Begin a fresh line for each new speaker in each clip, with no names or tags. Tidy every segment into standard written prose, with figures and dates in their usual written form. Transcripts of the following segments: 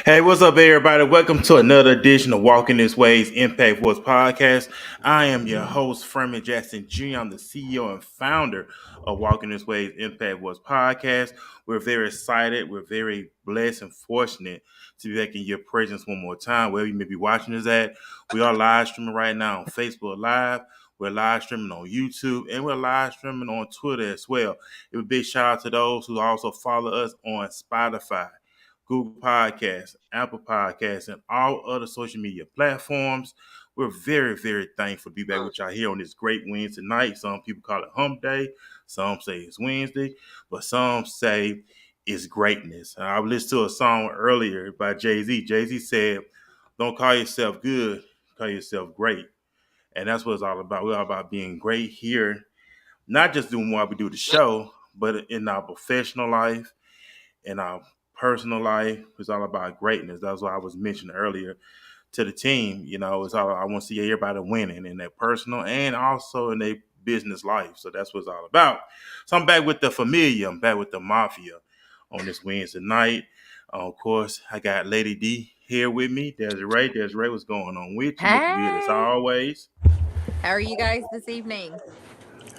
Hey, what's up, everybody? Welcome to another edition of Walking This Way's Impact Voice podcast. I am your host, Freeman Jackson Jr. I'm the CEO and founder of Walking This Way's Impact Voice podcast. We're very excited. We're very blessed and fortunate to be back in your presence one more time, wherever you may be watching us at. We are live streaming right now on Facebook Live. We're live streaming on YouTube, and we're live streaming on Twitter as well. A big shout out to those who also follow us on Spotify, Google Podcasts, Apple Podcasts, and all other social media platforms. We're very, very thankful to be back with y'all here on this great Wednesday night. Some people call it hump day. Some say it's Wednesday, but some say it's greatness. I listened to a song earlier by Jay-Z. Jay-Z said, don't call yourself good, call yourself great. And that's what it's all about. We're all about being great here, not just doing what we do the show, but in our professional life, in our personal life. It's all about greatness. That's what I was mentioning earlier to the team. It's all I want to see everybody winning in their personal and also in their business life. So that's what it's all about. So I'm back with the familia. I'm back with the mafia on this Wednesday night. Of course, I got Lady D here with me. Desiree. Desiree, what's going on with you? Looking good as always.
How are you guys this evening?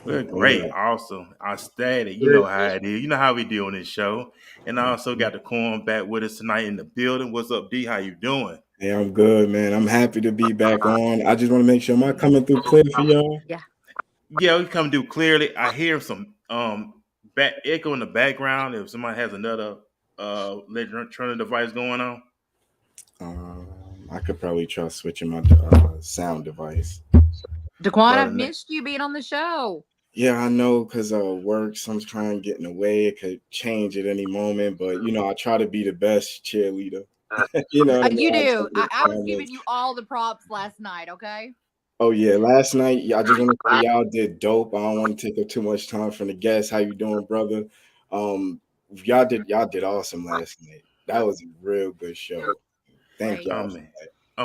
We're great, awesome, outstanding. You know how it is. You know how we do on this show. And I also got the corn back with us tonight in the building. What's up, D? How you doing?
Hey, I'm good, man. I'm happy to be back on. I just want to make sure, am I coming through clear for y'all?
Yeah, we come do clearly. I hear some back echo in the background. If somebody has another electronic device going on.
I could probably try switching my sound device.
Daquan, I've missed you being on the show.
Yeah, I know, because work, some's trying to get in the way. It could change at any moment, but I try to be the best cheerleader.
You do. I was giving you all the props last night, okay?
Oh yeah, last night, I just want to say y'all did dope. I don't want to take up too much time from the guests. How you doing, brother? Y'all did awesome last night. That was a real good show. Thank y'all.
Man.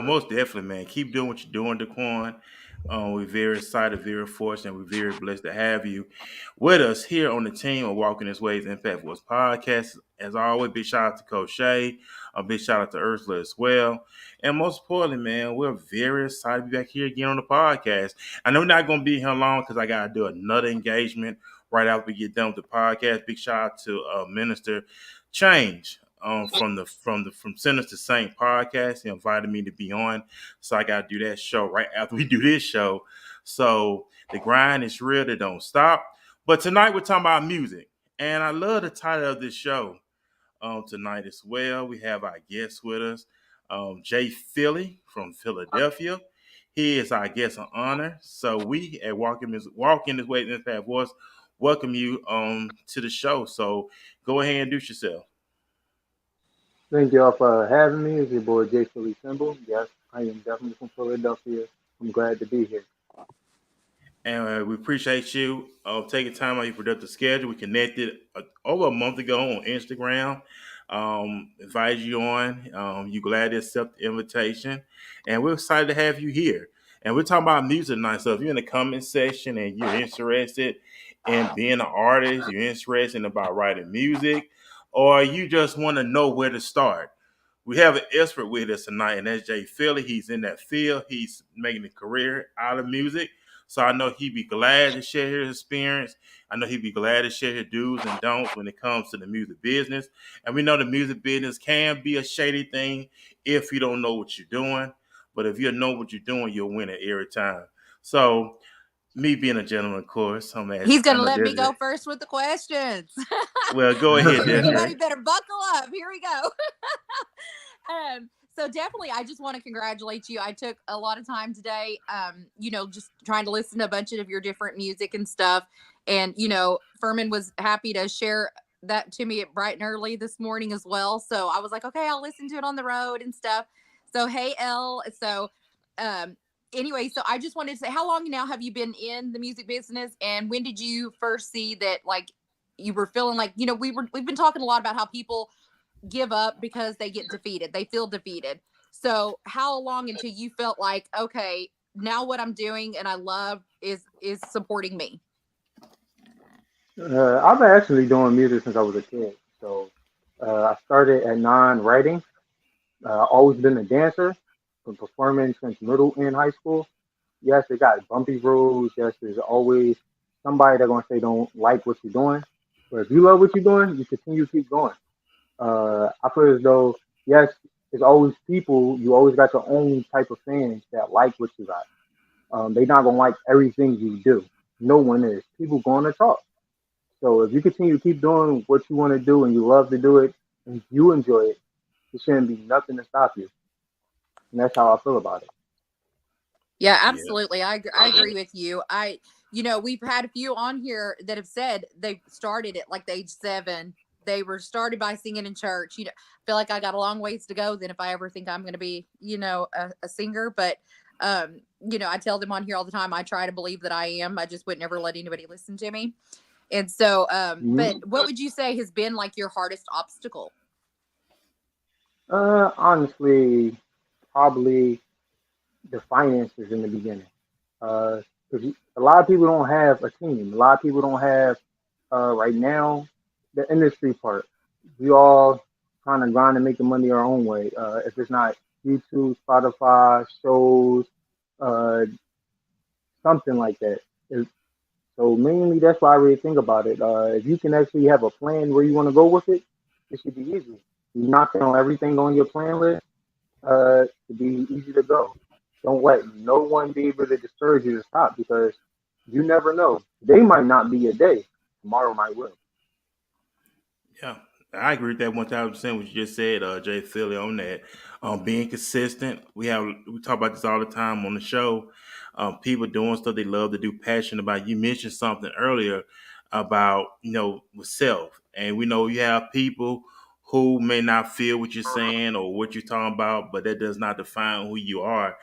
Most definitely, man. Keep doing what you're doing, Daquan. We're very excited, very fortunate, we're very blessed to have you with us here on the team of Walking This Way's Impact Voice podcast. As always, big shout out to Coach Shay, a big shout out to Ursula as well. And most importantly, man, we're very excited to be back here again on the podcast. I know we're not going to be here long because I got to do another engagement right after we get done with the podcast. Big shout out to Minister Change. From Sinners to Saint podcast. He invited me to be on. So I got to do that show right after we do this show. So the grind is real. They don't stop. But tonight we're talking about music. And I love the title of this show tonight as well. We have our guest with us, JPhilly from Philadelphia. He is our guest of honor. So we at Walking This Way in Impact Voice welcome you to the show. So go ahead and introduce yourself.
Thank y'all for having me. It's your boy JPhillySymbol. Yes, I am definitely from Philadelphia. I'm glad to be here.
And we appreciate you taking time out of your productive schedule. We connected over a month ago on Instagram. Invited you on. You glad to accept the invitation. And we're excited to have you here. And we're talking about music tonight. So if you're in the comment section and you're interested in being an artist, you're interested about writing music, or you just want to know where to start, we have an expert with us tonight, and that's JPhilly. He's in that field. He's making a career out of music. So I know he'd be glad to share his experience. I know he'd be glad to share his do's and don'ts when it comes to the music business. And we know the music business can be a shady thing if you don't know what you're doing. But if you know what you're doing, you'll win it every time. So me being a gentleman, of course,
he's going to let me go first with the questions.
Well, go ahead,
everybody better buckle up. Here we go. So definitely, I just want to congratulate you. I took a lot of time today, just trying to listen to a bunch of your different music and stuff. And, Furman was happy to share that to me at bright and early this morning as well. So I was like, okay, I'll listen to it on the road and stuff. So, hey, Elle. So, anyway, so I just wanted to say, how long now have you been in the music business? And when did you first see that, like, you were feeling like, we've been talking a lot about how people give up because they get defeated. They feel defeated. So how long until you felt like, okay, now what I'm doing and I love is supporting me?
I've been actually doing music since I was a kid. So I started at 9 writing. Always been a dancer, been performing since middle and high school. Yes, it got bumpy roads. Yes, there's always somebody that's gonna say don't like what you're doing. But if you love what you're doing, you continue to keep going. I feel as though yes, there's always people. You always got your own type of fans that like what you got. They're not gonna like everything you do. No one is. People going to talk. So if you continue to keep doing what you want to do and you love to do it and you enjoy it, there shouldn't be nothing to stop you. And that's how I feel about it.
Yeah,
Yeah.
absolutely. I agree with you. We've had a few on here that have said they started at like the age 7. They were started by singing in church. I feel like I got a long ways to go then if I ever think I'm going to be, a singer. But, I tell them on here all the time, I try to believe that I am. I just would never let anybody listen to me. And so, but
Mhm.
what would you say has been like your hardest obstacle?
Honestly, probably the finances in the beginning. Because a lot of people don't have a team. A lot of people don't have right now the industry part. We all trying to grind and make the money our own way. If it's not YouTube, Spotify, shows, uh, something like that. So mainly that's why I really think about it. If you can actually have a plan where you want to go with it, it should be easy. You knock down everything on your plan list, to be easy to go. Don't let no one be able to discourage you to stop because you never know. They might not be your day. Tomorrow might will.
Yeah, I agree with that 1,000% what you just said, Jay Philly, on that. Being consistent. We talk about this all the time on the show. People doing stuff they love to do, passionate about. You mentioned something earlier about with self, and we know you have people who may not feel what you're saying or what you're talking about, but that does not define who you are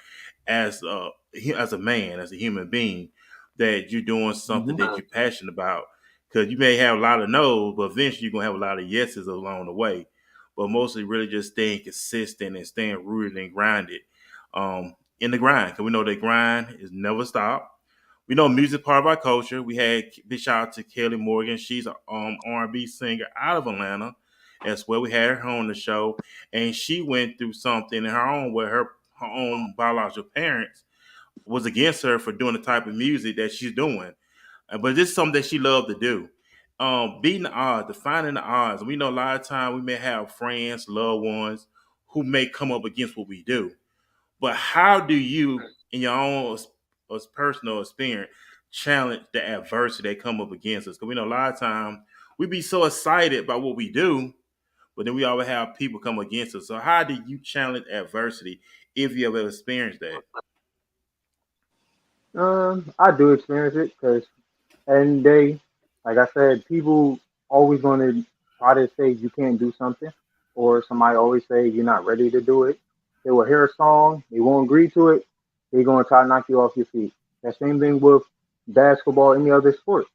as a man, as a human being, that you're doing something
Hmm.
that you're passionate about. Because you may have a lot of no's, but eventually you're gonna have a lot of yeses along the way. But mostly, really just staying consistent and staying rooted and grounded in the grind. Because we know that grind is never stop. We know music part of our culture. We had big shout out to Kelly Morgan. She's an R&B singer out of Atlanta as well. We had her on the show, and she went through something in her own where her own biological parents was against her for doing the type of music that she's doing. But this is something that she loved to do. Beating the odds, defining the odds. We know a lot of time we may have friends, loved ones who may come up against what we do. But how do you, in your own personal experience, challenge the adversity that come up against us? Because we know a lot of time we be so excited about what we do, but then we always have people come against us. So how do you challenge adversity if you ever experienced that?
I do experience it because and they, like I said, people always going to try to say you can't do something, or somebody always say you're not ready to do it. They will hear a song, they won't agree to it, they're going to try to knock you off your feet. That same thing with basketball, any other sport.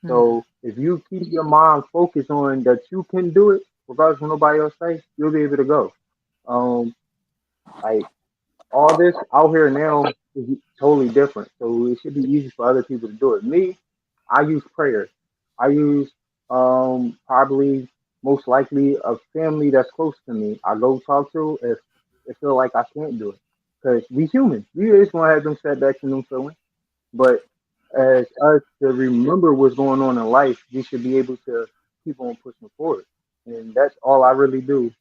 So if you keep your mind focused on that you can do it, regardless of what nobody else say, you'll be able to go. Um, like all this out here now is totally different. So it should be easy for other people to do it. Me, I use prayer. I use probably most likely a family that's close to me. I go talk to if it feel like I can't do it. Because we human. We just gonna have them setbacks and them feelings. But as us to remember what's going on in life, we should be able to keep on pushing forward. And that's all I really do.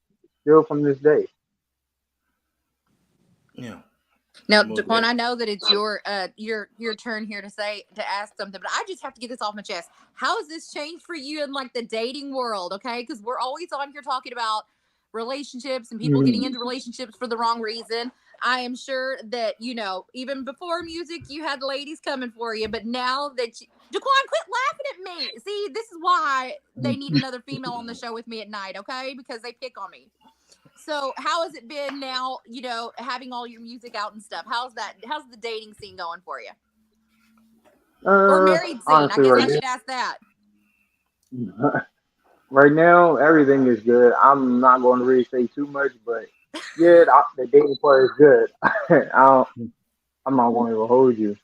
Still from this day.
Yeah,
Now,
most
Daquan, I
definitely.
know that it's your turn here to ask something, but I just have to get this off my chest. How has this changed for you in like the dating world? Okay, because we're always on here talking about relationships and people getting
Mhm.
into relationships for the wrong reason. I am sure that even before music, you had ladies coming for you, but now that Daquan, quit laughing at me. See, this is why they need another female on the show with me at night, okay? Because they pick on me. So how has it been now, having all your music out and stuff? How's the dating scene going for you? Or married scene? I
Honestly,
guess
right
I should ask that.
now, right now, everything is good. I'm not going to really say too much, but yeah, the dating part is good. I'm not going to hold you.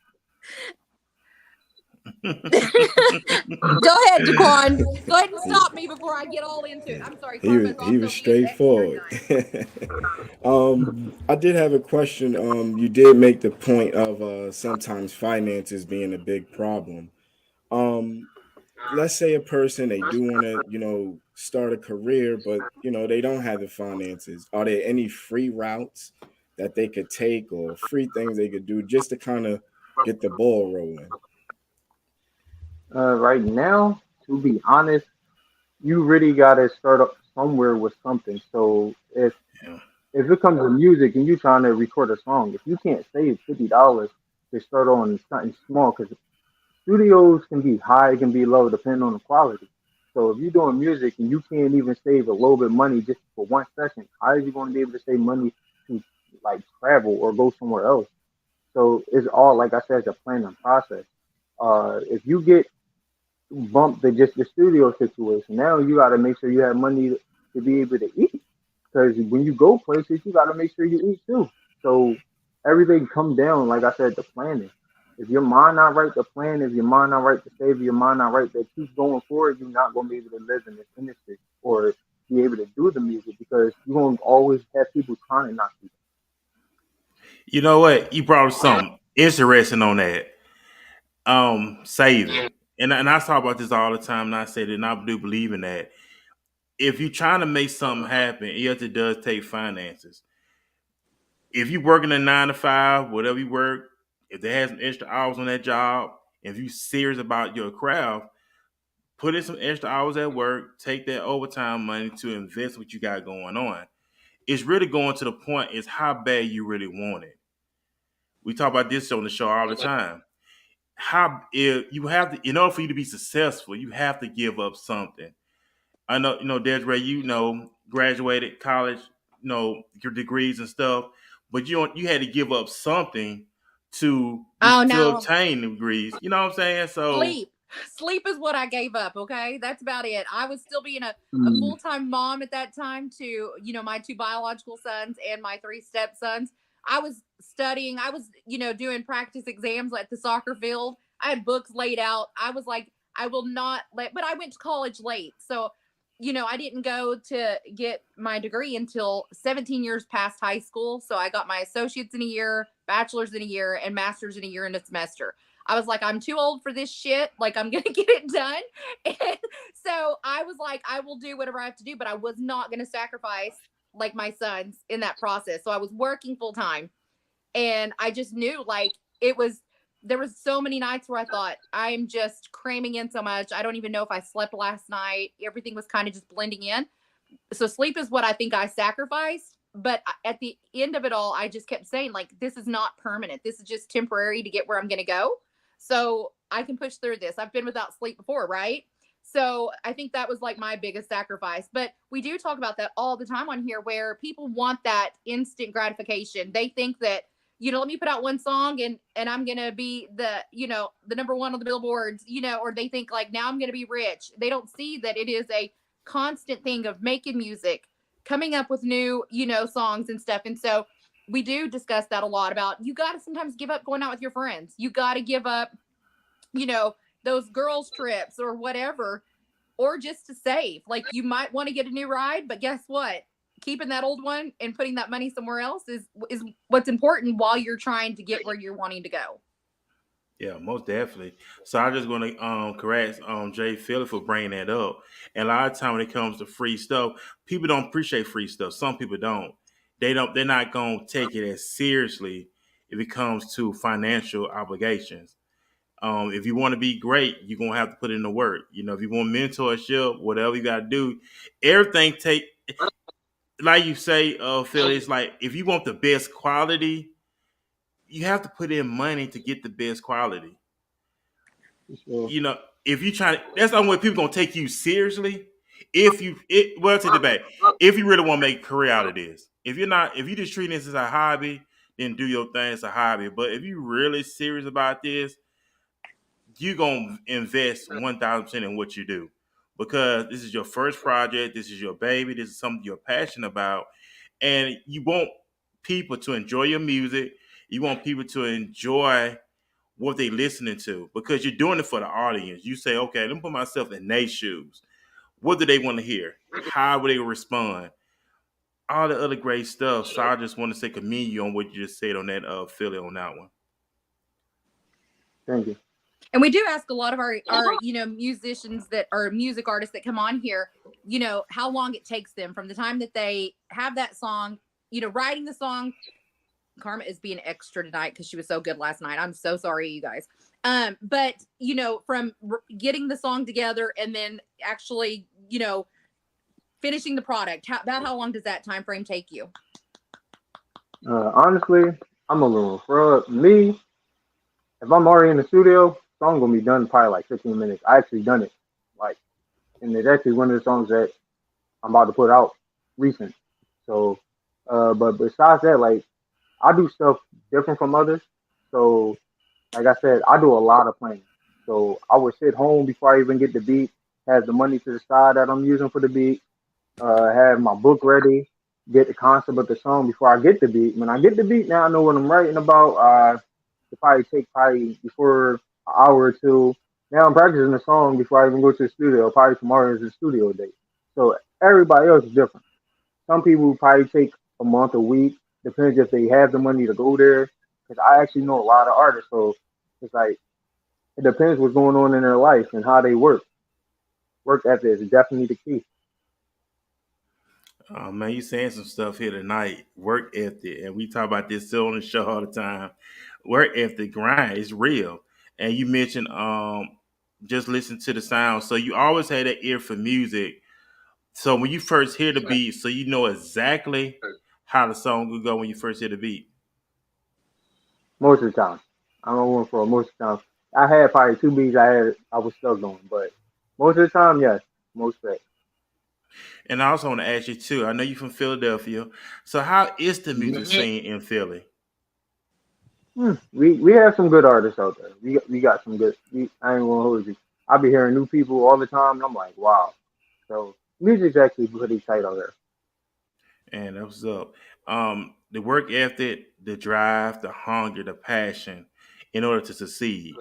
Go ahead, Daquan. Go ahead and stop me before I get all into it. I'm sorry, Carmen's
He
also
was
being extra
straightforward.
nice.
I did have a question. You did make the point of sometimes finances being a big problem. Um, let's say a person, they do want to, start a career, but they don't have the finances. Are there any free routes that they could take, or free things they could do just to kind of get the ball rolling?
Right now, to be honest, you really gotta start up somewhere with something. So
Yeah.
if it comes to music and you trying to record a song, if you can't save $50 to start on something small, because studios can be high, it can be low, depending on the quality. So if you're doing music and you can't even save a little bit of money just for 1 session, how are you going to be able to save money to like travel or go somewhere else? So it's all, like I said, it's a planning process. If you get bumped to just the studio situation, now you got to make sure you have money to be able to eat. Because when you go places, you got to make sure you eat too. So everything come down, like I said, the planning. If your mind not right to plan, if your mind not right to save, your mind not right to keep going forward, you're not gonna be able to live in this industry or be able to do the music because you're gonna always have people trying to knock you.
You know what? You brought up something interesting on that. Saving. And I talk about this all the time, and I say that, and I do believe in that. If you're trying to make something happen, yes, it does take finances. If you working a 9 to 5, whatever you work, if they have some extra hours on that job, if you serious about your craft, put in some extra hours at work, take that overtime money to invest what you got going on. It's really going to the point is how bad you really want it. We talk about this on the show all the time. How if you have to, in order for you to be successful, you have to give up something. I know, Desiree, graduated college, your degrees and stuff, but you had to give up something
Oh
to
no.
obtain the degrees. You know what I'm saying? So
Sleep is what I gave up. Okay, that's about it. I was still being a
Mm.
full-time mom at that time to my two biological sons and my three stepsons. I was studying. I was doing practice exams at the soccer field. I had books laid out. I was like, I will not let. But I went to college late, so I didn't go to get my degree until 17 years past high school. So I got my associates in a year, bachelor's in a year, and master's in a year and a semester. I was like, I'm too old for this shit. Like, I'm going to get it done. And so I was like, I will do whatever I have to do, but I was not going to sacrifice like my sons in that process. So I was working full time. And I just knew like there was so many nights where I thought I'm just cramming in so much. I don't even know if I slept last night. Everything was kind of just blending in. So sleep is what I think I sacrificed. But at the end of it all, I just kept saying, like, this is not permanent. This is just temporary to get where I'm going to go. So I can push through this. I've been without sleep before, right? So I think that was like my biggest sacrifice. But we do talk about that all the time on here where people want that instant gratification. They think that, let me put out one song and I'm gonna be the number one on the billboards, or they think like now I'm gonna be rich. They don't see that it is a constant thing of making music, coming up with new, songs and stuff. And so we do discuss that a lot about you got to sometimes give up going out with your friends. You got to give up, you know, those girls' trips or whatever, or just to save. Like you might want to get a new ride, but guess what? Keeping that old one and putting that money somewhere else is what's important while you're trying to get where you're wanting to go.
yeah, most definitely. So I'm just going to correct Jay Philly for bringing that up. And a lot of time when it comes to free stuff, people don't appreciate free stuff. Some people don't. They don't. They're not going to take it as seriously if it comes to financial obligations. If you want to be great, you're gonna have to put in the work. If you want mentorship, whatever you got to do, everything take like you say, Phil. It's like if you want the best quality, you have to put in money to get the best quality.
For sure.
You know, if you try, that's the only way people gonna take you seriously. Well, to debate, if you really want to make a career out of this, if you just treat this as a hobby, then do your thing as a hobby. But if you really serious about this, you gonna invest 1,000% in what you do because this is your first project, this is your baby, this is something you're passionate about, and you want people to enjoy your music. You want people to enjoy what they listening to, because you're doing it for the audience. You say, okay, let me put myself in their shoes. What do they want to hear? How will they respond? All the other great stuff. So I just want to say commend you on what you just said on that Philly on that one.
Thank you.
And we do ask a lot of our musicians that are music artists that come on here, how long it takes them from the time that they have that song, writing the song. Karma is being extra tonight because she was so good last night. I'm so sorry, you guys. But from getting the song together and then actually, finishing the product, about how long does that time frame take you?
Honestly, I'm a little for me. If I'm already in the studio, song gonna be done probably like 15 minutes. I actually done it, like, and it's actually one of the songs that I'm about to put out recent. So, but besides that, like, I do stuff different from others. So, like I said, I do a lot of playing. So I would sit home before I even get the beat, have the money to the side that I'm using for the beat, have my book ready, get the concept of the song before I get the beat. When I get the beat, now I know what I'm writing about. It probably take before an hour or two. Now I'm practicing the song before I even go to the studio. Probably tomorrow is the studio date. So everybody else is different. Some people probably take a month, a week, depends if they have the money to go there. Because I actually know a lot of artists, so it's like it depends what's going on in their life and how they work. Work ethic is definitely the key.
Oh man, you saying some stuff here tonight. Work ethic, and we talk about this still on the show all the time. Work ethic, grind is real. And you mentioned just listen to the sound. So you always had that ear for music. So when you first hear the beat, so you know exactly how the song will go when you first hear the beat.
Most of the time, I'm going for most of the time. I had probably two beats I was stuck on, but most of the time, yes, most of it.
And I also want to ask you too. I know you're from Philadelphia. So how is the music
Mhm.
scene in Philly?
We have some good artists out there. We got some good. I ain't gonna hold you. I be hearing new people all the time, and I'm like, wow. So music's actually pretty tight out there.
And that was up. The work ethic, the drive, the hunger, the passion in order to succeed.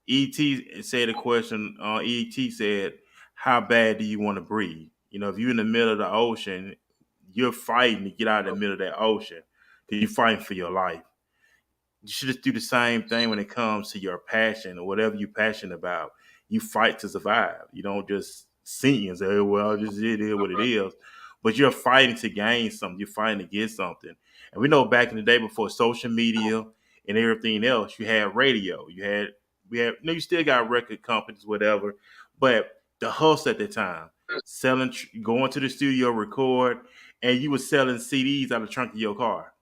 ET said a question. ET said, "How bad do you want to breathe?" If you're in the middle of the ocean, you're fighting to get out of the middle of that ocean because you're fighting for your life. You should just do the same thing when it comes to your passion or whatever you're passionate about. You fight to survive. You don't just sing and say, "Oh, well, just it is what it is." But you're fighting to gain something. You're fighting to get something. And we know back in the day before social media and everything else, you had radio. You still got record companies, whatever. But the hustle at the time, selling, going to the studio, record, and you were selling CDs out of the trunk of your car,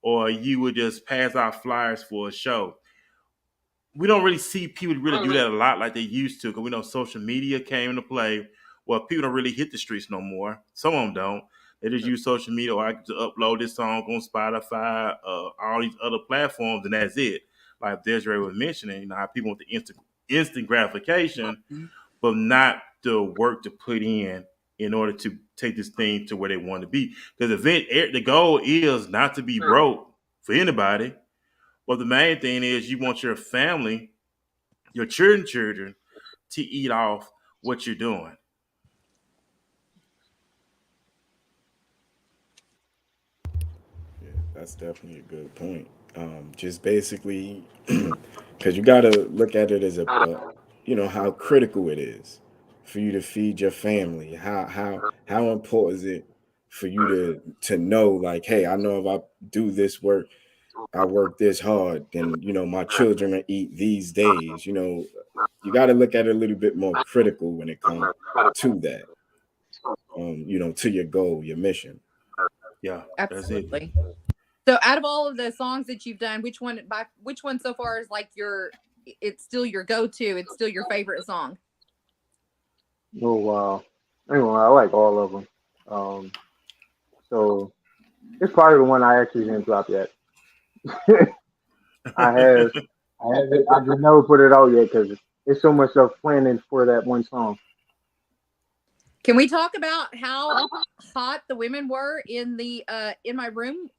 or you would just pass out flyers for a show. We don't really see people really do that a lot like they used to, because we know social media came into play. Well, people don't really hit the streets no more. Some of them don't. They just use social media, or I can just upload this song on Spotify, all these other platforms, and that's it. Like Desiree was mentioning, how people want the instant gratification, but not the work to put in order to take this thing to where they want to be. Because the goal is not to be broke for anybody, but the main thing is you want your family, your children, to eat off what you're doing.
Yeah, that's definitely a good point. Just basically, because you got to look at it as how critical it is for you to feed your family. How important is it for you to know, like, hey, I know if I do this work, I work this hard, then my children will eat these days. You got to look at it a little bit more critical when it comes to that. To your goal, your mission.
Yeah, that's it.
Absolutely. So out of all of the songs that you've done, which one so far is like it's still your go-to, it's still your favorite song?
Oh wow. Anyway, I like all of them. So it's probably the one I actually didn't drop yet. I have, I have it. I just never put it out yet because it's so much stuff planning for that one song.
Can we talk about how hot the women were in the in my room,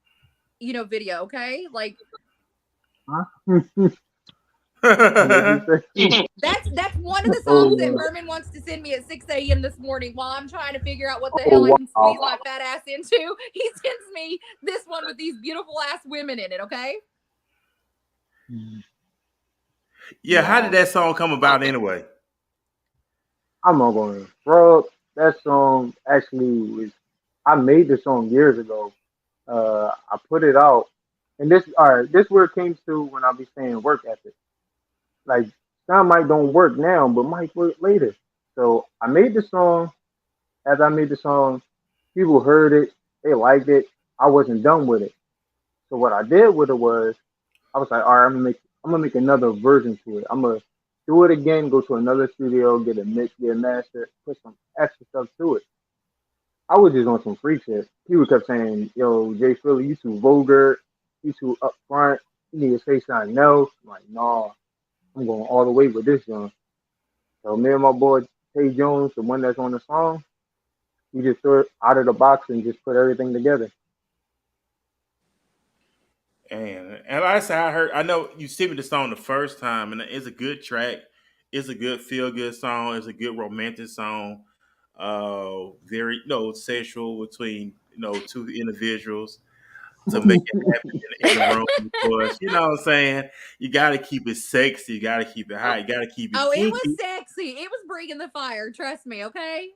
video, okay? Like
Huh? What'd you say?
That's one of the songs that
Oh,
Furman wants to send me at 6 a.m. this morning while I'm trying to figure out what the hell I
oh
can
wow.
squeeze my fat ass into. He sends me this one with these beautiful ass women in it, okay?
Yeah, how did
Wow.
that song come about anyway?
I'm not going to bro. That song actually was. I made the song years ago. I put it out, and this all right. This where it came to when I be saying work ethic. Like sound might don't work now, but might work later. So I made the song. As I made the song, people heard it. They liked it. I wasn't done with it. So what I did with it was I was like, all right, I'm gonna make another version to it. I'm gonna do it again, go to another studio, get a mix, get a master, put some extra stuff to it. I was just on some freak shit. People kept saying, "Yo, Jay Philly, you too vulgar, you too upfront. You need to say something else." I'm like, nah, I'm going all the way with this one. So me and my boy Tay Jones, the one that's on the song, we just threw it out of the box and just put everything together.
And like I said, I know you sent me the song the first time, and it's a good track. It's a good feel good song. It's a good romantic song. Very sexual between two individuals to make it happen in the room. Of course, you know what I'm saying. You got to keep it sexy. You got to keep it hot. You got to keep it
Oh, it was
kinky.
sexy. It was bringing the fire. Trust me, okay?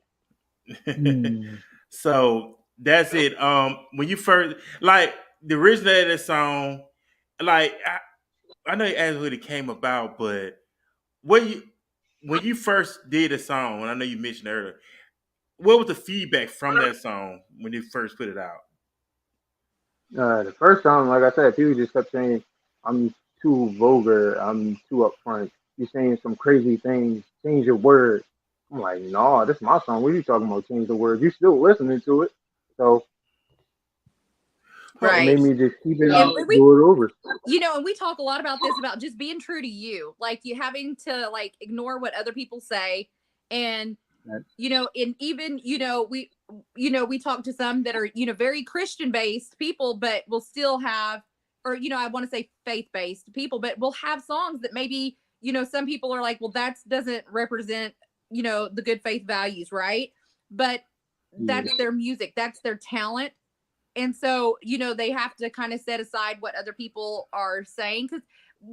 Hmm.
So that's it. When you first like the original of the song, like I know you asked who it came about, but what you when you first did a song, and I know you mentioned earlier, what was the feedback from that song when you first put it out?
The first time, like I said, people just kept saying, I'm too vulgar, I'm too upfront. You're saying some crazy things, change your word. I'm like, no, this is my song. What are you talking about? Change the words. You still listening to it. So it
Oh,
Right.
made me just keep it
And
out,
we
do it over.
and we talk a lot about this about just being true to you. Like you having to like ignore what other people say and and even we talk to some that are very Christian based people but will still have or I want to say faith based people but will have songs that maybe some people are like well that doesn't represent the good faith values, right? But
Yeah.
that's their music, that's their talent. And so they have to kind of set aside what other people are saying because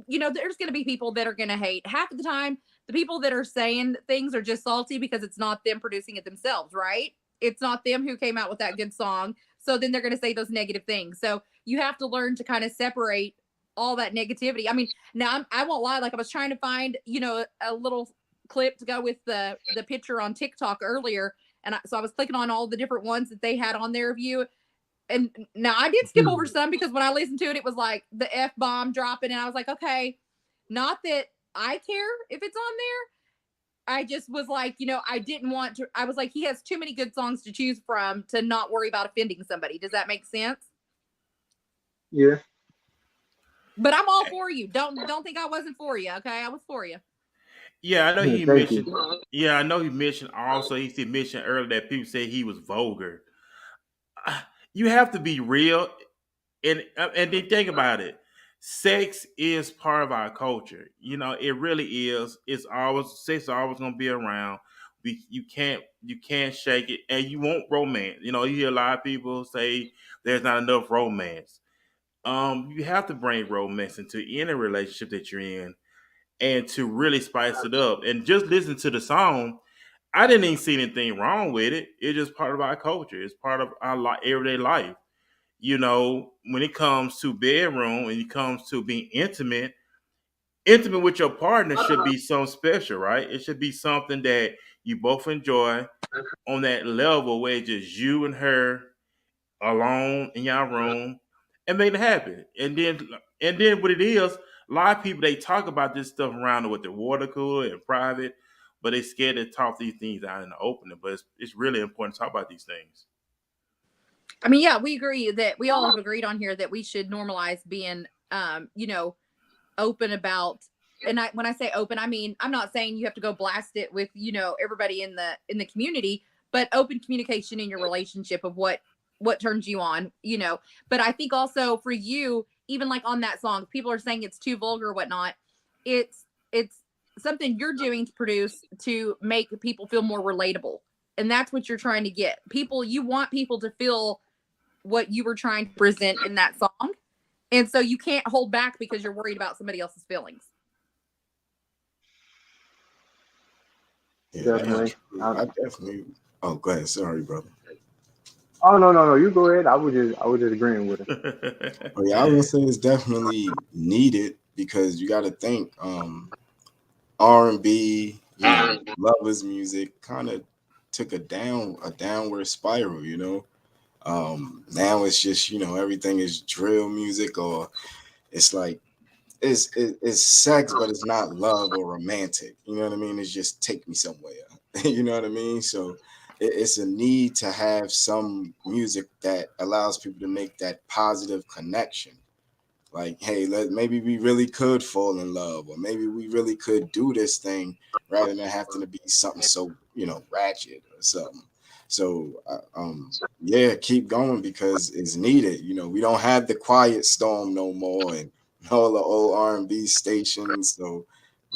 there's going to be people that are going to hate. Half of the time the people that are saying things are just salty because it's not them producing it themselves, right? It's not them who came out with that good song, so then they're going to say those negative things. So you have to learn to kind of separate all that negativity. I mean, now I won't lie, like I was trying to find a little clip to go with the picture on TikTok earlier, and so I was clicking on all the different ones that they had on their view. And now I did skip over some because when I listened to it, it was like the F bomb dropping, and I was like, okay, not that I care if it's on there. I just was like, I didn't want to. I was like, he has too many good songs to choose from to not worry about offending somebody. Does that make sense?
Yeah.
But I'm all for you. Don't think I wasn't for you. Okay, I was for you.
yeah, I know he
Thank you.
mentioned. Yeah, I know he mentioned also. He did mention earlier that people say he was vulgar. You have to be real. And then think about it. Sex is part of our culture. It really is. It's always sex is always gonna be around. You can't shake it, and you want romance. You hear a lot of people say there's not enough romance. You have to bring romance into any relationship that you're in, and to really spice it up. And just listen to the song. I didn't even see anything wrong with it. It's just part of our culture. It's part of our everyday life. When it comes to bedroom and it comes to being intimate with your partner should be something special, right? It should be something that you both enjoy on that level where it's just you and her alone in your room and make it happen. And then what it is, a lot of people they talk about this stuff around with their water cooler in private, but they scared to talk these things out in the open. But it's really important to talk about these things.
I mean, yeah, we agree that we all have agreed on here that we should normalize being, open about. And when I say open, I mean I'm not saying you have to go blast it with everybody in the community, but open communication in your relationship of what turns you on. But I think also for you even like on that song, people are saying it's too vulgar or whatnot. It's something you're doing to produce to make people feel more relatable. And that's what you're trying to get. People, you want people to feel what you were trying to present in that song. And so you can't hold back because you're worried about somebody else's feelings.
Yeah, that's
Definitely.
true. I definitely. Oh, go ahead. Sorry, brother.
Oh no, no, no. You go ahead. I was just agreeing with him.
Oh yeah, I was gonna say it's definitely needed because you got to think R&B, lovers music kind of took a downward spiral. Now it's just everything is drill music or it's like it's sex, but it's not love or romantic. You know what I mean? It's just take me somewhere. You know what I mean? So it's a need to have some music that allows people to make that positive connection. Like, hey, maybe we really could fall in love, or maybe we really could do this thing rather than having to be something so ratchet or something. So, yeah, keep going because it's needed. We don't have the quiet storm no more, and all the old R&B stations. So,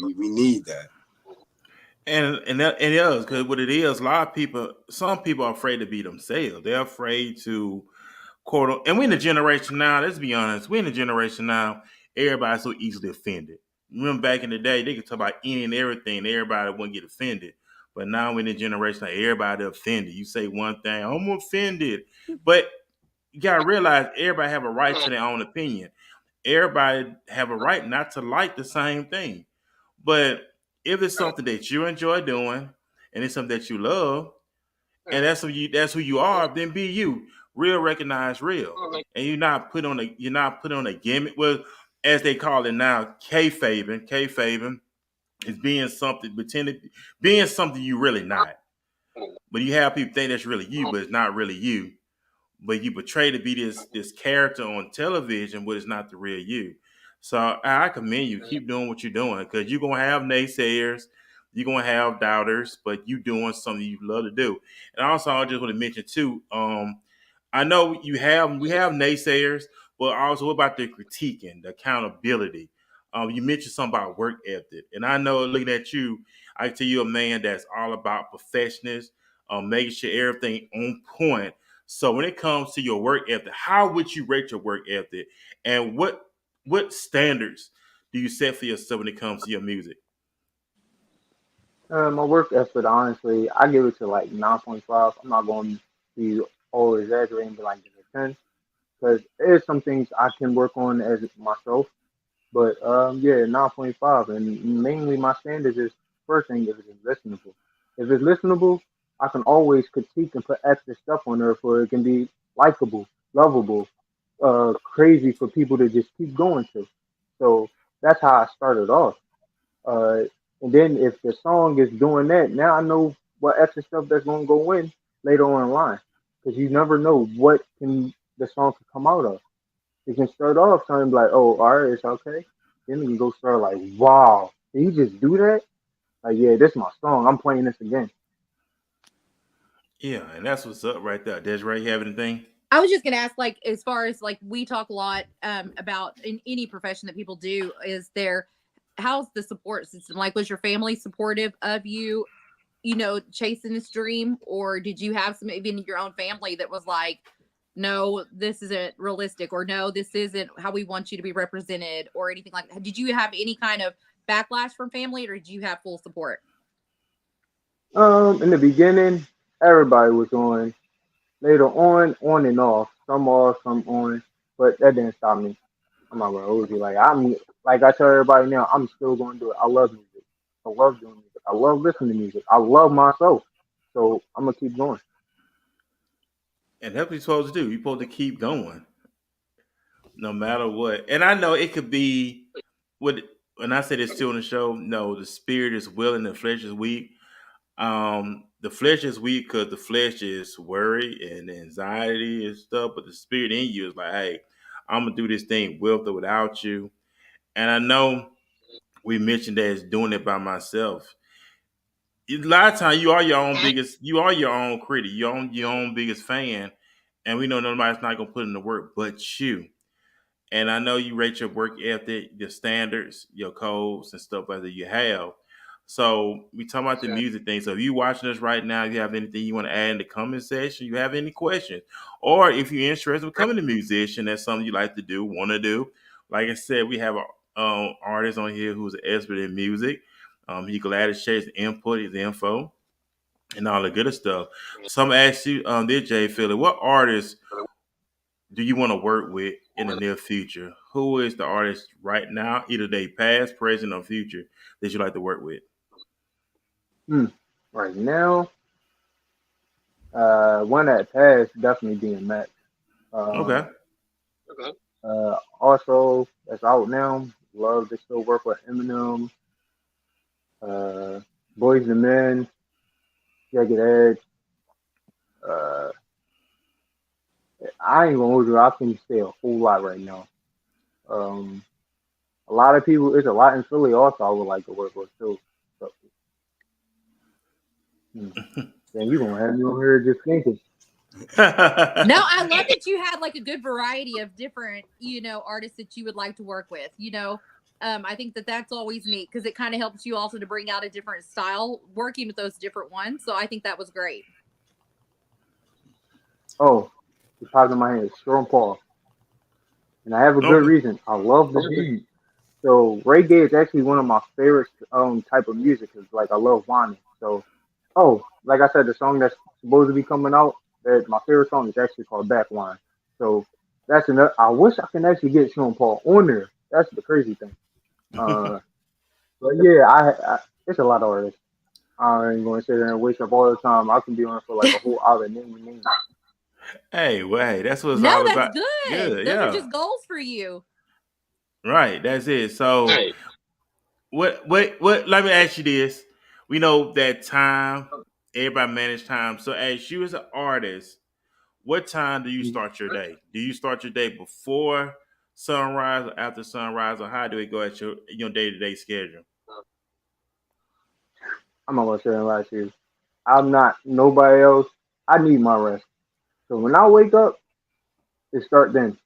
we need that.
And it is because what it is, a lot of people, some people are afraid to be themselves. They're afraid to quote. And we're in a generation now. Let's be honest. We're in a generation now. Everybody's so easily offended. Remember back in the day, they could talk about any and everything. And everybody wouldn't get offended. But now we're in a generation now, everybody offended. You say one thing, I'm offended. But you gotta realize everybody have a right to their own opinion. Everybody have a right not to like the same thing. But if it's something that you enjoy doing and it's something that you love, and that's who you are, then be you. Real recognize real. And you're not put on a gimmick. Well, as they call it now, kayfabing. Kayfabing is being something, pretending being something you really not. But you have people think that's really you, but it's not really you. But you portray to be this character on television, but it's not the real you. So I commend you. Keep doing what you're doing because you're gonna have naysayers, you're gonna have doubters, but you doing something you love to do. And also, I just want to mention too. I know we have naysayers, but also what about the critiquing, the accountability? You mentioned something about work ethic, and I know looking at you, I can tell you a man that's all about professionalism, making sure everything on point. So when it comes to your work ethic, how would you rate your work ethic, and what standards do you set for yourself when it comes to your music?
My work effort, honestly, I give it to like 9.5. I'm not going to be over exaggerating, but like give it 10 because there's some things I can work on as myself. But yeah, 9.5, and mainly my standards is first thing if it's listenable. If it's listenable, I can always critique and put extra stuff on there for it can be likable, lovable, crazy for people to just keep going to. So that's how I started off. Uh, and then if the song is doing that, now I know what extra stuff that's gonna go in later on in line, because you never know what can the song can come out of. You can start off trying to be like, oh, all right, it's okay. Then you can go start like, wow, did he just do that? Like, yeah, this is my song. I'm playing this again.
Yeah, and that's what's up right there. Desiree, you have anything?
I was just gonna ask, like, as far as like we talk a lot about in any profession that people do, is there how's the support system? Like, was your family supportive of you, chasing this dream, or did you have some even in your own family that was like, no, this isn't realistic, or no, this isn't how we want you to be represented, or anything like that? Did you have any kind of backlash from family, or did you have full support?
In the beginning, everybody was on. Later on and off, some on, but that didn't stop me. I'm not gonna hold you. Like I tell everybody now, I'm still gonna do it. I love music. I love doing music. I love listening to music. I love myself. So I'm gonna keep going.
And that's what you're supposed to do. You're supposed to keep going, no matter what. And I know it could be what when I say this still in the show. No, the spirit is willing, the flesh is weak. The flesh is weak because the flesh is worry and anxiety and stuff, but the spirit in you is like, hey, I'm gonna do this thing with or without you. And I know we mentioned that it's doing it by myself. A lot of times you are your own critic, your own biggest fan, and we know nobody's not gonna put in the work but you. And I know you rate your work ethic, your standards, your codes, and stuff like that you have. So we talking about the music thing. So if you watching us right now, you have anything you want to add in the comment section, you have any questions, or if you're interested in becoming a musician, that's something you like to do, want to do. Like I said, we have a artist on here who's an expert in music. He glad to share his input, his info, and all the good stuff. So I'm ask you, this Jay Philly, what artists do you want to work with in the near future? Who is the artist right now, either they past, present, or future, that you like to work with?
Hmm. Right now, one that passed definitely being Max.
Okay.
Um, also that's out now. Love to still work with Eminem, uh, Boys and Men, Jagged Edge. Uh, I ain't gonna hold you. I can say a whole lot right now. Um, a lot of people. It's a lot in Philly. Also, I would like to work with too. So, hmm. Then you gonna have me on here just thinking.
No, I love that you had like a good variety of different, artists that you would like to work with. I think that that's always neat because it kind of helps you also to bring out a different style working with those different ones. So I think that was great.
Oh, it popped in my head. Sean Paul, and I have a good
Okay.
reason. I love the beat. So reggae is actually one of my favorite type of music. Cause like I love whining. So like I said, the song that's supposed to be coming out, that my favorite song is actually called Backwine. So that's another. I wish I can actually get Sean Paul on there. That's the crazy thing. Uh, but yeah, it's a lot of artists. I ain't going to sit there and waste up all the time. I can be on it for like a whole hour. Name.
Hey, well, hey, that's what it's
No,
all
that's
about.
good.
Good,
Those are
yeah.
just goals for you.
Right, that's it. So, what? Let me ask you this. We know that time, everybody manage time. So, as you as an artist, what time do you start your day? Do you start your day before sunrise or after sunrise, or how do it go at your day to day schedule?
I'm not going to sit there and lie to you. I'm not nobody else. I need my rest. So when I wake up, it start then.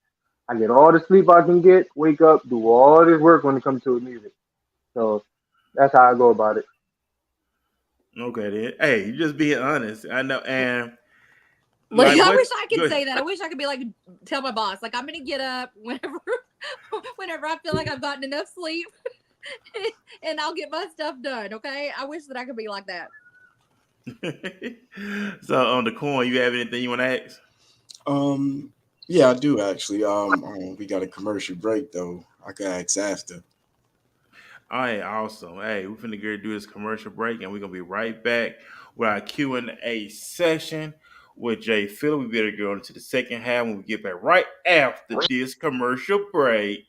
I get all the sleep I can get, wake up, do all this work when it comes to music. So that's how I go about it.
Okay, then. Hey, you just being honest. I know, and
Like
like
I
what?
wish I could
Good.
say that. I wish I could be like tell my boss like I'm gonna get up whenever whenever I feel like I've gotten enough sleep and I'll get my stuff done. Okay, I wish that I could be like that.
So on the coin, you have anything you want to ask?
Um, yeah, I do actually. We got a commercial break though. I can ask after.
All right, awesome. Hey, we're finna get do this commercial break, and we're gonna be right back with our Q&A session with Jay Philly. We better go into the second half when we get back right after this commercial break.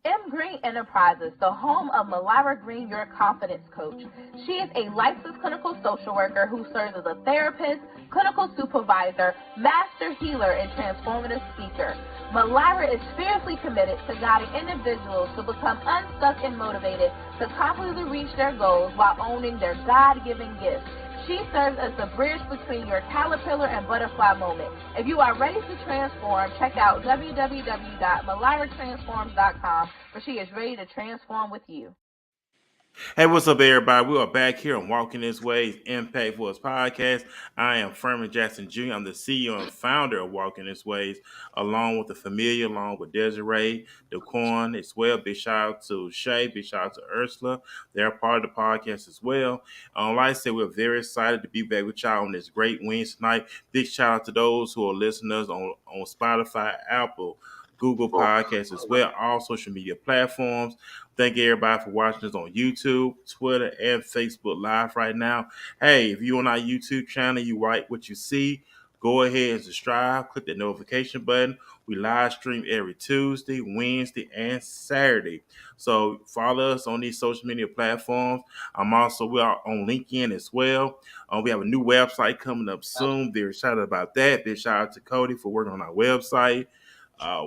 M. Green Enterprises, the home of Malira Green, your confidence coach. She is a licensed clinical social worker who serves as a therapist, clinical supervisor, master healer, and transformative speaker. Malira is fiercely committed to guiding individuals to become unstuck and motivated to confidently reach their goals while owning their God-given gifts. She serves as the bridge between your caterpillar and butterfly moment. If you are ready to transform, check out www.maliratransforms.com, where she is ready to transform with you.
Hey, what's up, everybody? We are back here on Walking This Way's Impact Force podcast. I am Furman Jackson Jr. I'm the CEO and founder of Walking This Ways, along with the familiar, along with Desiree, Daquan as well. Big shout out to Shay, big shout out to Ursula. They're part of the podcast as well. Like I said, we're very excited to be back with y'all on this great Wednesday night. Big shout out to those who are listeners on Spotify, Apple, Google Podcasts as well, all social media platforms. Thank everybody for watching us on YouTube, Twitter, and Facebook Live right now. Hey, if you're on our YouTube channel, you like what you see, go ahead and subscribe. Click the notification button. We live stream every Tuesday, Wednesday, and Saturday. So follow us on these social media platforms. We are on LinkedIn as well. We have a new website coming up soon. Very excited about that. Big shout out to Cody for working on our website.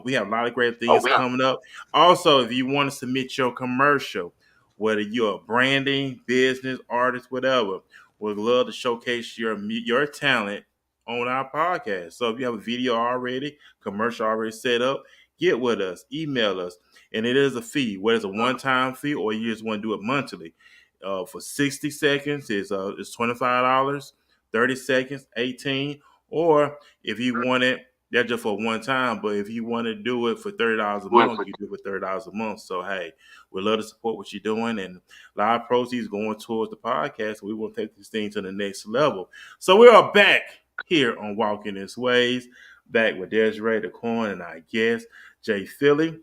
We have a lot of great things coming up. Also, if you want to submit your commercial, whether you're a branding, business, artist, whatever, we'd love to showcase your talent on our podcast. So if you have a video already, commercial already set up, get with us, email us, and it is a fee. Whether it's a one-time fee or you just want to do it monthly. For 60 seconds, it's $25. 30 seconds, 18. Or if you want it, that's just for one time. But if you want to do it for $30 a month, you do it for $30 a month. So hey, we love to support what you're doing, and a lot of proceeds going towards the podcast. We will take this thing to the next level. So we are back here on Walking His Ways, back with Desiree, the Coin, and I guess Jay Philly,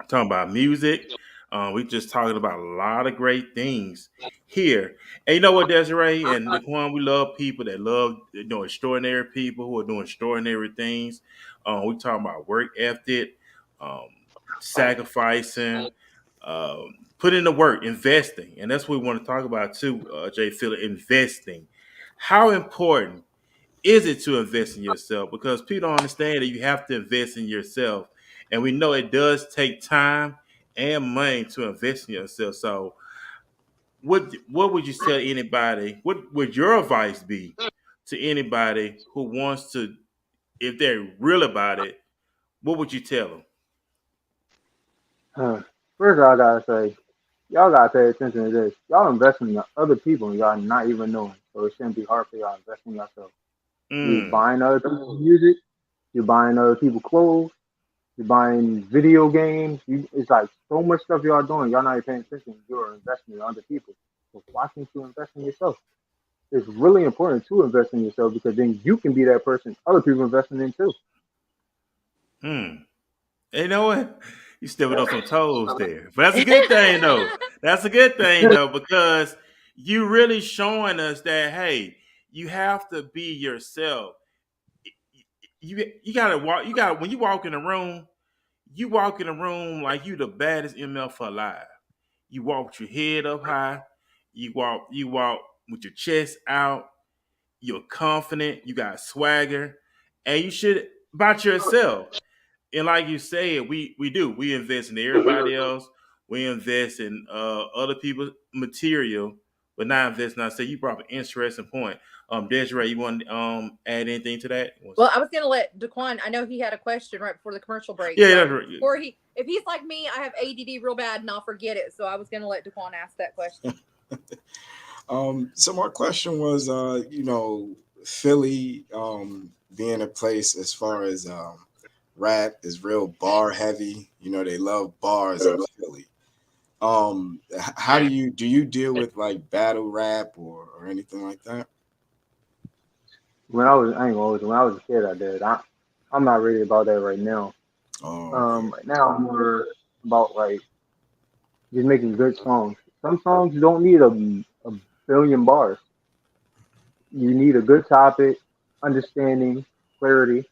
talking about music. We just talking about a lot of great things here. And you know what, Desiree and Laquan, we love people that love extraordinary people who are doing extraordinary things. We talking about work ethic, um, sacrificing, put in the work, investing, and that's what we want to talk about too. Jay Philly, investing. How important is it to invest in yourself? Because people don't understand that you have to invest in yourself. And we know it does take time and money to invest in yourself. So what would you tell anybody? What would your advice be to anybody who wants to, if they're real about it, what would you tell them?
Huh. First, I gotta say, y'all gotta pay attention to this. Y'all investing in other people and y'all not even knowing. So it shouldn't be hard for y'all investing in yourself. You
Mm,
buying other people's music, you're buying other people's clothes, you're buying video games. It's like so much stuff y'all doing. Y'all not even paying attention. You're investing in other people. So why can't you invest in yourself? It's really important to invest in yourself because then you can be that person other people investing in too.
hmm. You know what? You stepping on some toes there. But that's a good thing though. That's a good thing though, because you really showing us that hey, you have to be yourself. You gotta walk. You got when you walk in a room, you walk in a room like you the baddest MF alive. You walk with your head up high. You walk with your chest out. You're confident. You got swagger, and you should about yourself. And like you said, we do. We invest in everybody else. We invest in other people's material, but not invest in ourselves. You brought up an interesting point. Desiree, you want to add anything to that?
Well, I was going to let Daquan. I know he had a question right before the commercial break.
Yeah,
so
that's right.
Or if he's like me, I have ADD real bad and I'll forget it. So I was going to let Daquan ask that question.
So my question was, Philly being a place as far as rap is real bar heavy. They love bars in Philly. How do you deal with like battle rap or anything like that?
I ain't gonna hold you, when I was a kid, I did. I'm not really about that right now.
Oh, okay.
Right now I'm more about like just making good songs. Some songs don't need a billion bars. You need a good topic, understanding, clarity,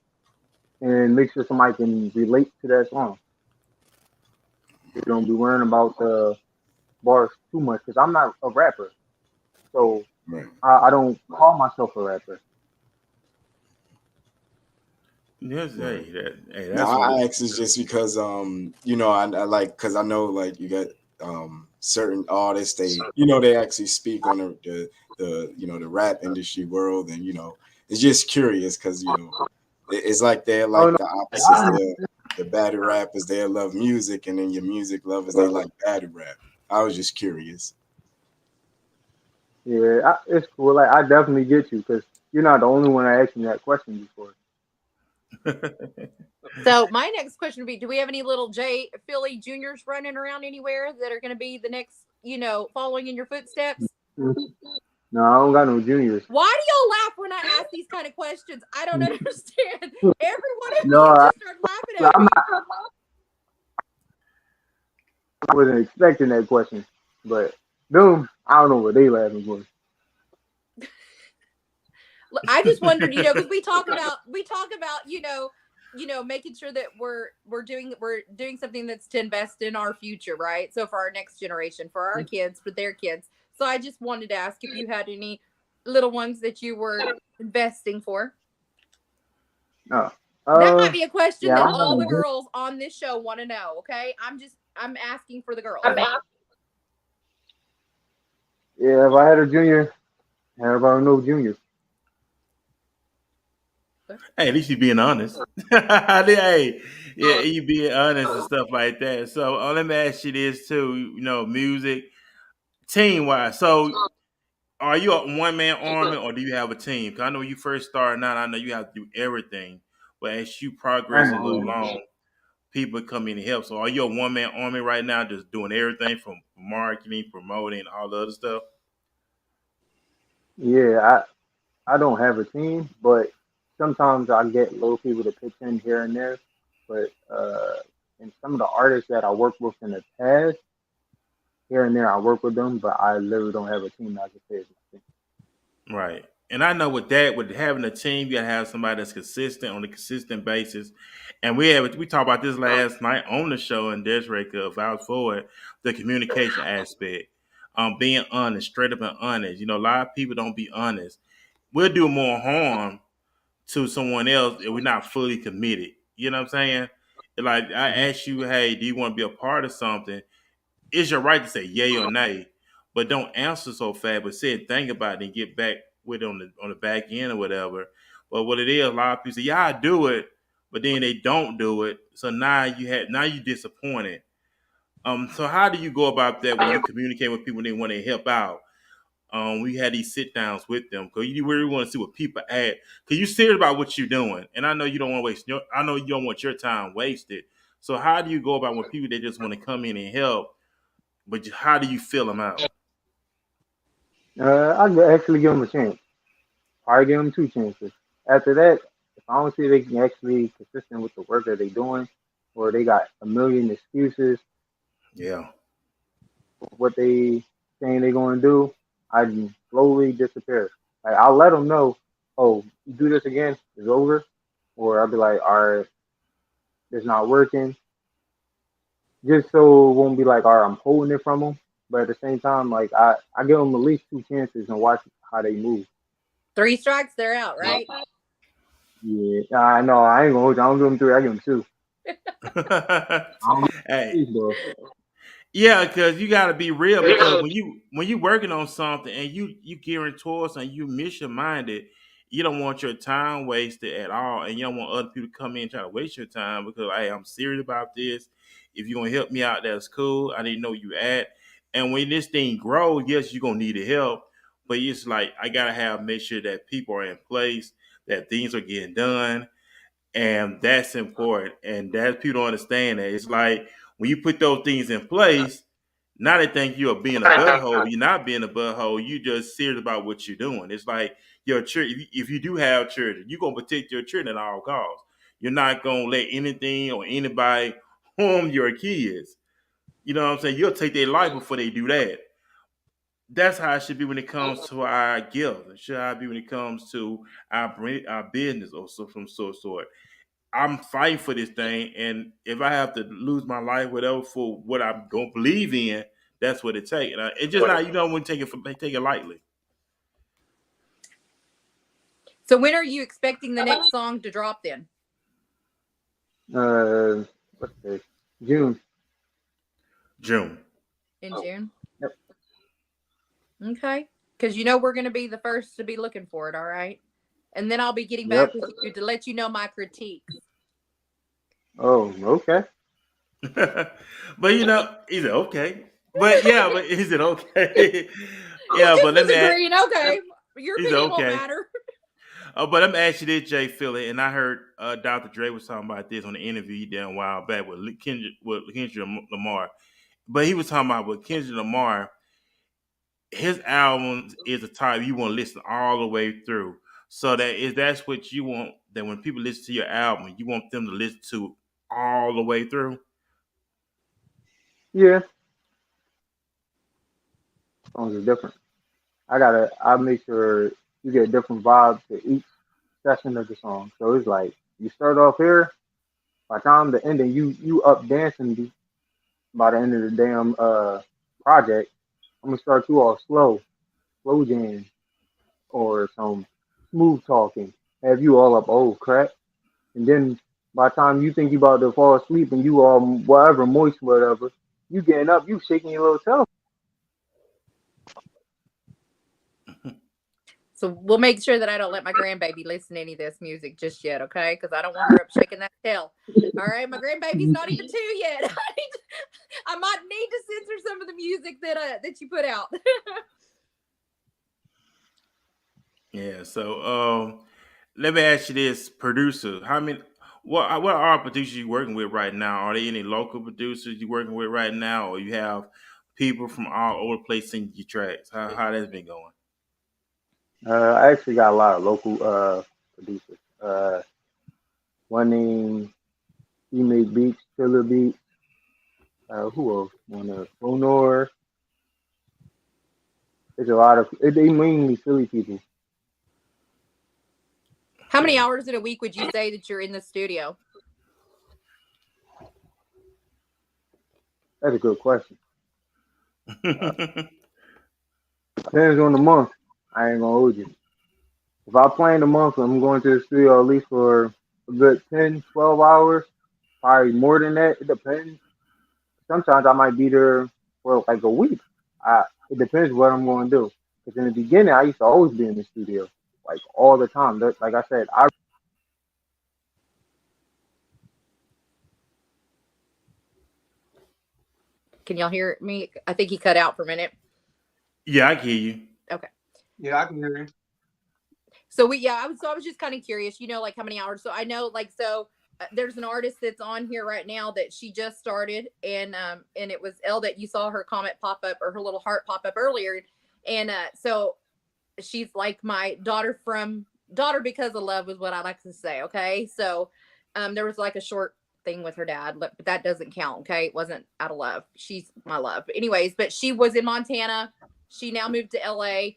and make sure somebody can relate to that song. You don't be worrying about the bars too much because I'm not a rapper, so
Right.
I don't call myself a rapper.
Yes,
Right.
hey,
No,
that's what
I
it.
ask is just because I like because I know like you got certain artists they actually speak on the rap industry world, and it's just curious because it's like they're
Oh
like
no,
the opposites. They're the battle rappers, they love music, and then your music lovers they like battle rap. I was just curious.
yeah, it's cool. Like I definitely get you because you're not the only one that asked me that question before.
So my next question would be: do we have any little J Philly Juniors running around anywhere that are going to be the next, following in your footsteps?
No, I don't got no juniors.
Why do y'all laugh when I ask these kind of questions? I don't understand. Every one of
No,
you just started laughing at
I'm
me.
not. I wasn't expecting that question, but them, I don't know what they laughing for.
I just wondered, because we talk about, making sure that we're doing something that's to invest in our future, right? So for our next generation, for our kids, for their kids. So I just wanted to ask if you had any little ones that you were investing for.
No.
That might be a question
Yeah,
that
I
all the
don't
girls on this show want to know. Okay, I'm asking for the girls.
yeah, if I had a junior, everybody know juniors.
Hey, at least you being honest. Hey, Yeah, you being honest and stuff like that. So let me ask you this too. Music team wise. So are you a one man army or do you have a team? 'Cause I know when you first starting out, I know you have to do everything. But as you progress
I'm
a little
on.
along, people come in and help. So are you a one man army right now, just doing everything from marketing, promoting, all the other stuff?
Yeah, I don't have a team, but sometimes I get little people to pitch in here and there. But and some of the artists that I worked with in the past, here and there, I work with them, but I literally don't have a team that I can say is my team.
Right. And I know with that, with having a team, you gotta have somebody that's consistent on a consistent basis. And we talked about this last night on the show, and Desiree could vouch for it, the communication aspect. Being honest, straight up and honest. A lot of people don't be honest. We'll do more harm to someone else if we're not fully committed. You know what I'm saying? Like I
Hmm.
ask you, hey, do you want to be a part of something? It's your right to say yay or nay, but don't answer so fast. But say think about it and get back with it on the back end or whatever. But what it is, a lot of people say, yeah, I do it, but then they don't do it. So now you disappointed. So how do you go about that when you communicate with people and they want to help out? We had these sit downs with them because you really want to see what people add. Because you serious about what you're doing, and I know you don't want to waste. I know you don't want your time wasted. So how do you go about when people they just want to come in and help? But how do you fill them out?
I'd actually give them a chance. Probably give them two chances. After that, if I don't see they can actually consistent with the work that they're doing, or they got a million excuses
Yeah.
for what they saying they're going to do, I'd slowly disappear. Like I'll let them know, oh, you do this again, it's over. Or I'll be like, all right, it's not working, just so it won't be like, all right, I'm holding it from them. But at the same time, like I give them at least two chances and watch how they move.
3 strikes, they're out, right?
Yeah, I know. I ain't gonna hold you. I don't give them three. I give them two. I don't
Hey,
give them though.
yeah, because you got to be real. Because when you working on something and you gearing towards and you mission minded, you don't want your time wasted at all, and you don't want other people to come in and try to waste your time. Because hey, I'm serious about this. If you're gonna help me out, that's cool. I didn't know you at. And when this thing grows, yes, you're gonna need the help. But it's like I gotta have make sure that people are in place, that things are getting done, and that's important. And that people don't understand that. It's like when you put those things in place, now they think you're being a butthole. You're not being a butthole. You just serious about what you're doing. It's like your church. If you do have children, you're gonna protect your children at all costs. You're not gonna let anything or anybody harm your kids. You know what I'm saying? You'll take their life before they do that. That's how it should be when it comes to our gift. It should be when it comes to our business or so from sort. I'm fighting for this thing, and if I have to lose my life, whatever, for what I don't believe in, that's what it takes. And it's just not you don't want to take it lightly.
So when are you expecting the next song to drop then?
What's this? June.
June.
In June?
Yep.
Okay. Because we're going to be the first to be looking for it, all right? And then I'll be getting
Yep.
back with you to let you know my critiques.
Oh, okay.
But is it okay? But yeah, but is it okay?
I'm
Yeah, but
just
let me ask,
disagreeing. Okay. Your
is it
opinion won't
okay?
matter.
But let me ask you this, Jay Philly, and I heard Dr. Dre was talking about this on the interview he did a while back with Kendrick Lamar. But he was talking about with Kendrick Lamar, his album is a type you want to listen all the way through. So that's what you want. That when people listen to your album, you want them to listen to all the way through.
Yeah, songs are different. I make sure you get a different vibe to each session of the song. So it's like you start off here, by the time the ending, you up dancing by the end of the damn project. I'm gonna start you off slow jam, or some smooth talking. Have you all up old crap, and then by the time you think you about to fall asleep and you all whatever moist whatever, you getting up, you shaking your little tail.
So we'll make sure that I don't let my grandbaby listen to any of this music just yet, okay? Because I don't want her up shaking that tail. All right, my grandbaby's not even 2 yet. I might need to censor some of the music that you put out.
Yeah. So let me ask you this, producer. What are producers you working with right now? Are there any local producers you working with right now, or you have people from all over the place singing your tracks? How that's been going?
I actually got a lot of local producers. One named He Make Beats, Killer Beats. Who else? One Honor. There's a lot of they mainly Philly people.
How many
Okay.
hours in a week would you say that you're in the studio?
That's a good question. Depends on the month. I ain't gonna hold you. If I plan the month, I'm going to the studio at least for a good 10, 12 hours. Probably more than that. It depends. Sometimes I might be there for like a week. It depends what I'm going to do. Because in the beginning, I used to always be in the studio, like all the time. Like I said, I
Can y'all hear me? I think he cut out for a minute.
Yeah, I hear you.
Okay.
Yeah, I can hear you.
I was just kind of curious, like how many hours. So I know, there's an artist that's on here right now that she just started, and it was Elle that you saw her comment pop up or her little heart pop up earlier, and so she's like my daughter because of love is what I like to say. Okay, so there was like a short thing with her dad, but that doesn't count. Okay, it wasn't out of love. She's my love, but anyways. But she was in Montana. She now moved to LA,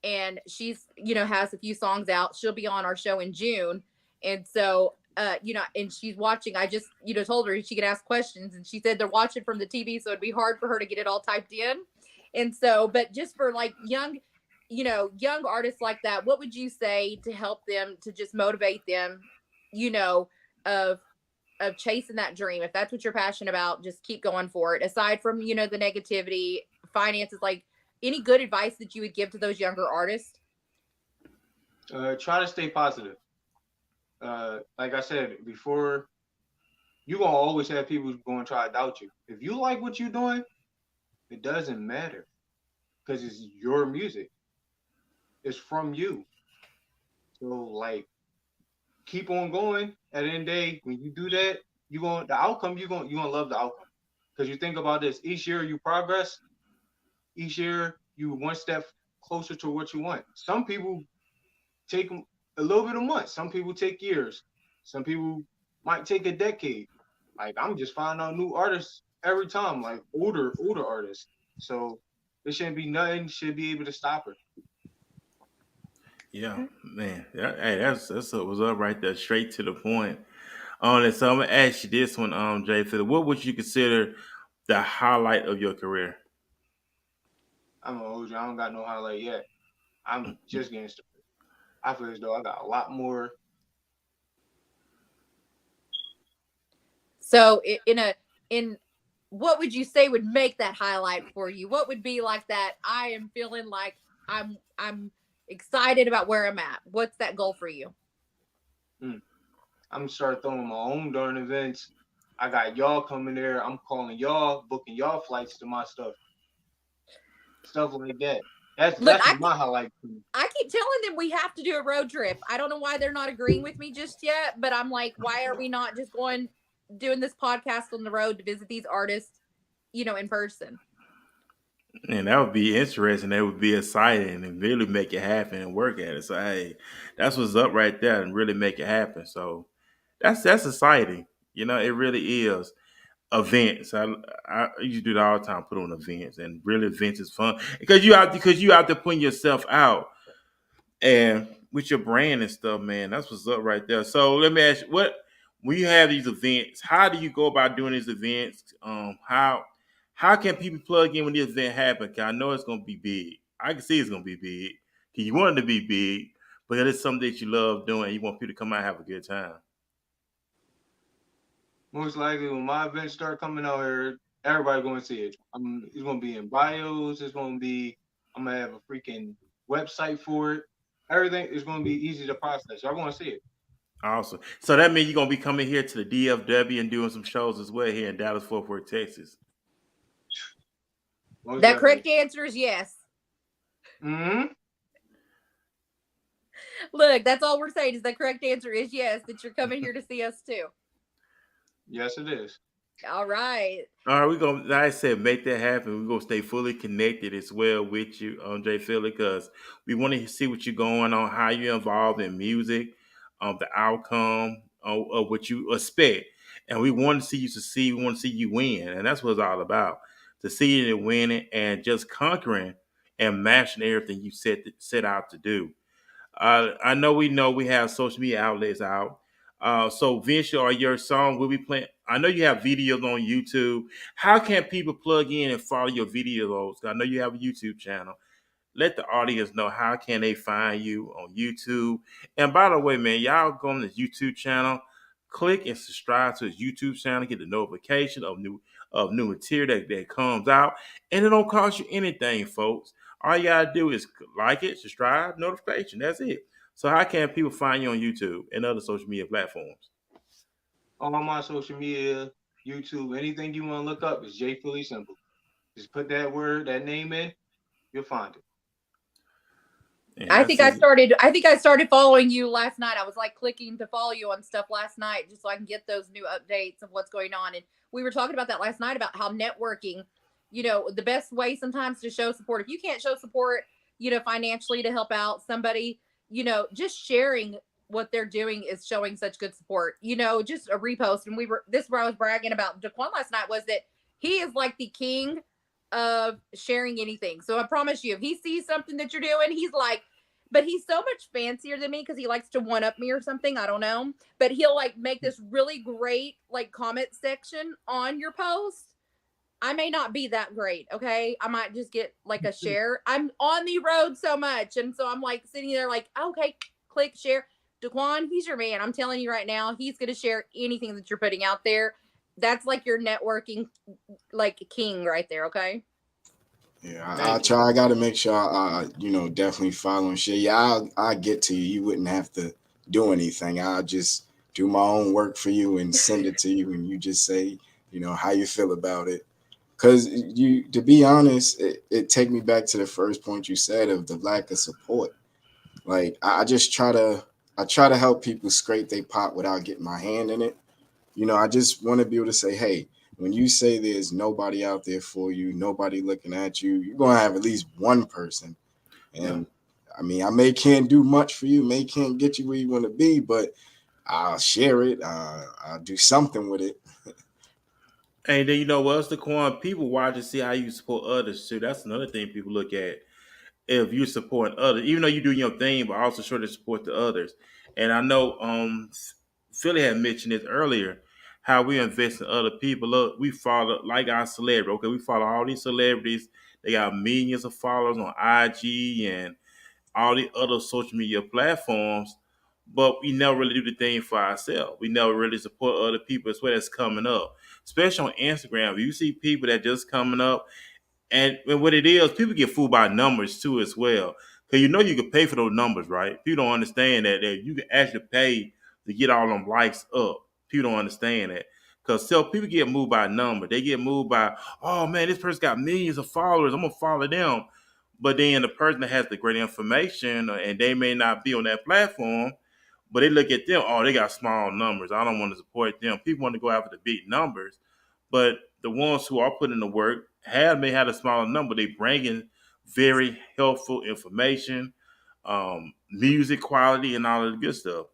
and she's has a few songs out. She'll be on our show in June, and so and she's watching. I just told her she could ask questions, and she said they're watching from the TV, so it'd be hard for her to get it all typed in. And so, but just for like young artists like that, what would you say to help them, to just motivate them, you know, of chasing that dream? If that's what you're passionate about, just keep going for it. Aside from, the negativity, finances, like any good advice that you would give to those younger artists?
Try to stay positive. Like I said before, you gonna always have people who's gonna try to doubt you. If you like what you're doing, it doesn't matter because it's your music. It's from you. So like, keep on going. At the end of the day, when you do that, the outcome you gonna love the outcome because you think about this. Each year you progress. Each year you one step closer to what you want. Some people take a little bit of months. Some people take years. Some people might take a decade. Like I'm just finding out new artists every time, like older artists. So there shouldn't be nothing should be able to stop her.
Yeah, man. Hey, that's what was up right there, straight to the point. And so I'm gonna ask you this one, Jay Philly. What would you consider the highlight of your career?
I'm an OG. I don't got no highlight yet. I'm just getting started. I feel as though I got a lot more.
So in what would you say would make that highlight for you? What would be like that? I am feeling like I'm excited about where I'm at. What's that goal for you?
I'm gonna start throwing my own darn events. I got y'all coming there. I'm calling y'all, booking y'all flights to my stuff like that.
Look,
That's my highlight.
I keep telling them we have to do a road trip. I don't know why they're not agreeing with me just yet, but I'm like, why are we not just doing this podcast on the road to visit these artists, in person?
And that would be interesting. That would be exciting and really make it happen and work at it. So hey, that's what's up right there and really make it happen. So that's exciting. It really is. Events. I used to do that all the time, put on events, and really events is fun because you out there putting yourself out and with your brand and stuff, man. That's what's up right there. So let me ask you, what when you have these events, how do you go about doing these events? How can people plug in when this event happens? Cause I know it's gonna be big. I can see it's gonna be big. Cause you want it to be big, but it's something that you love doing. You want people to come out and have a good time.
Most likely when my events start coming out here, everybody gonna see it. It's gonna be in bios. I'm gonna have a freaking website for it. everything is going to be easy to process. Y'all going to see it.
Awesome. So that means you're gonna be coming here to the DFW and doing some shows as well here in Dallas, Fort Worth, Texas.
Most
That correct
definitely.
answer is yes.
Hmm.
Look, that's all we're saying is the correct answer is yes, that you're coming here to see us too.
Yes, it is.
All right.
All right, we're gonna, like I said, make that happen. We're gonna stay fully connected as well with you, J. Philly, because we want to see what you're going on, how you're involved in music, the outcome of what you expect, and we want to see you succeed. We want to see you win, and that's what it's all about: succeeding and winning, and just conquering and mastering everything you set out to do. I know we have social media outlets out. So Vince, or your song will be playing. I know you have videos on YouTube. How can people plug in and follow your videos? I know you have a YouTube channel. Let the audience know how can they find you on YouTube. And by the way, man, y'all go on his YouTube channel, click and subscribe to his YouTube channel, get the notification of new material that comes out, and it don't cost you anything, folks. All you gotta do is like it, subscribe, notification. That's it. So how can people find you on YouTube and other social media platforms?
All my social media, YouTube, anything you want to look up is JPhillySymbol. Just put that name in, you'll find it.
And that's
I think I started following you last night. I was like clicking to follow you on stuff last night just so I can get those new updates of what's going on. And we were talking about that last night about how networking, the best way sometimes to show support. If you can't show support, financially to help out somebody, just sharing what they're doing is showing such good support. Just a repost. And this is where I was bragging about Daquan last night, was that he is like the king of sharing anything. So I promise you, if he sees something that you're doing, he's like, but he's so much fancier than me because he likes to one up me or something. I don't know. But he'll like make this really great like comment section on your post. I may not be that great. Okay. I might just get like a share. I'm on the road so much. And so I'm like sitting there like, okay, click share. Daquan, he's your man. I'm telling you right now, he's going to share anything that you're putting out there. That's like your networking, like king right there. Okay.
Yeah, I'll
Thank you.
try. I got to make sure definitely following shit. Yeah, I'll get to you. You wouldn't have to do anything. I'll just do my own work for you and send it to you, and you just say, how you feel about it. Because to be honest, it take me back to the first point you said of the lack of support. Like I just try to help people scrape their pot without getting my hand in it. I just want to be able to say, hey, when you say there's nobody out there for you, nobody looking at you, you're gonna have at least one person. And I mean, I may can't do much for you, may can't get you where you want to be, but I'll share it. I'll do something with it.
And then you know what else, Daquan? People watch to see how you support others too. That's another thing people look at. If you're supporting others, even though you're doing your thing, but also show the support to others. And I know Philly had mentioned this earlier, how we invest in other people. Look, we follow like our celebrity. Okay, we follow all these celebrities. They got millions of followers on IG and all the other social media platforms, but we never really do the thing for ourselves. We never really support other people as well as coming up. Especially on Instagram. You see people that just coming up, and what it is, people get fooled by numbers too as well. Because you can pay for those numbers, right? People don't understand that you can actually pay to get all them likes up. People don't understand that. Because people get moved by number. They get moved by, oh man, this person got millions of followers. I'm gonna follow them. But then the person that has the great information and they may not be on that platform, but they look at them, oh, they got small numbers. I don't want to support them. People want to go after the big numbers. But the ones who are putting the work may have a smaller number. They bring in very helpful information, music quality, and all of the good stuff.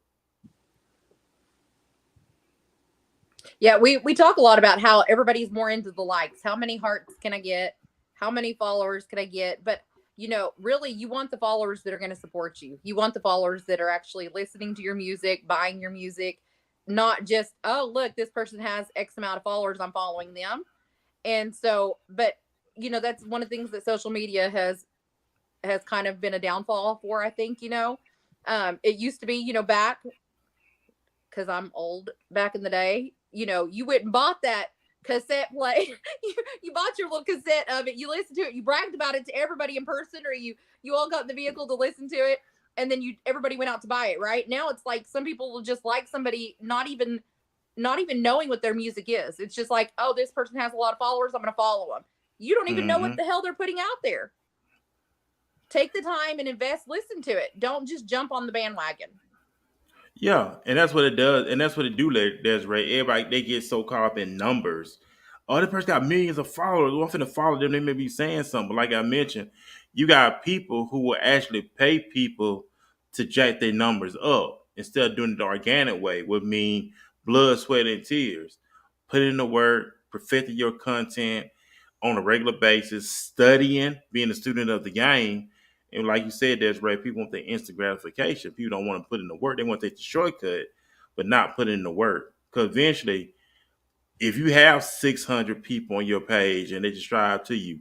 Yeah, we talk a lot about how everybody's more into the likes. How many hearts can I get? How many followers can I get? But really, you want the followers that are going to support you. You want the followers that are actually listening to your music, buying your music, not just, oh, look, this person has X amount of followers, I'm following them. And so, but that's one of the things that social media has kind of been a downfall for, I think. It used to be, back, because I'm old, back in the day, you went and bought that cassette play. you bought your little cassette of it. You listened to it. You bragged about it to everybody in person, or you all got in the vehicle to listen to it. and then everybody went out to buy it, right? Now it's like some people will just like somebody not even knowing what their music is. It's just like, oh, this person has a lot of followers, I'm going to follow them. You don't even know what the hell they're putting out there. Take the time and invest, listen to it. Don't just jump on the bandwagon.
Yeah, and that's what it does, and that's what it do. Desiree, everybody they get so caught up in numbers. Oh, this person got millions of followers. Well, I'm finna follow them. They may be saying something, but like I mentioned, you got people who will actually pay people to jack their numbers up instead of doing it the organic way. Would mean blood, sweat, and tears. Put in the work, perfecting your content on a regular basis, studying, being a student of the game. And like you said, Desiree, people want the instant gratification. People don't want to put in the work. They want to take the shortcut, but not put in the work. Because eventually, if you have 600 people on your page and they just drive to you,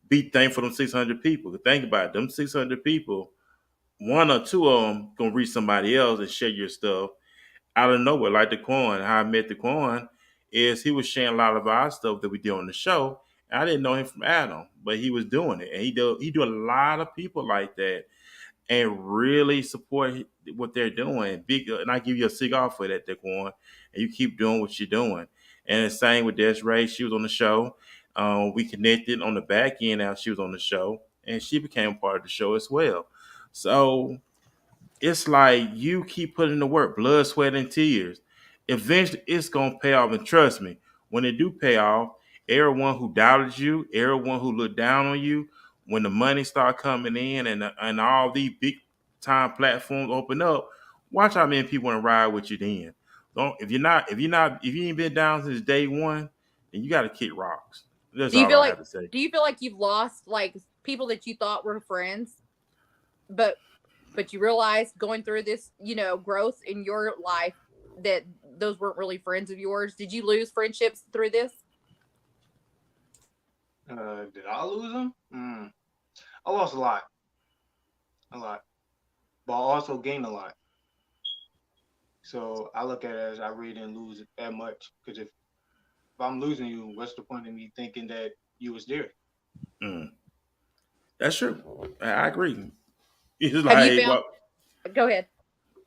be thankful for them 600 people. Think about it. Them 600 people, one or two of them going to reach somebody else and share your stuff out of nowhere. Like the Quan, how I met the Quan is he was sharing a lot of our stuff that we did on the show. I didn't know him from Adam, but he was doing it. And he do a lot of people like that and really support what they're doing. Big, and I give you a cigar for that, Daquan. And you keep doing what you're doing. And the same with Desiree. She was on the show. We connected on the back end after she was on the show, and she became part of the show as well. So it's like you keep putting the work, blood, sweat, and tears. Eventually, it's gonna pay off. And trust me, when it do pay off, everyone who doubted you, everyone who looked down on you, when the money start coming in and all these big time platforms open up, watch how many people want to ride with you then. Don't if you ain't been down since day one, then you got to kick rocks. That's
Do you
all
feel
I
like
have to say.
do you feel like you've lost like people that you thought were friends, but you realized going through this, growth in your life that those weren't really friends of yours? Did you lose friendships through this?
Did I lose them? I lost a lot, but I also gained a lot. So I look at it as I really didn't lose that much. Because if I'm losing you, what's the point of me thinking that you was there?
Mm. That's true. I agree. It's
Have you
like,
found?
well,
Go ahead.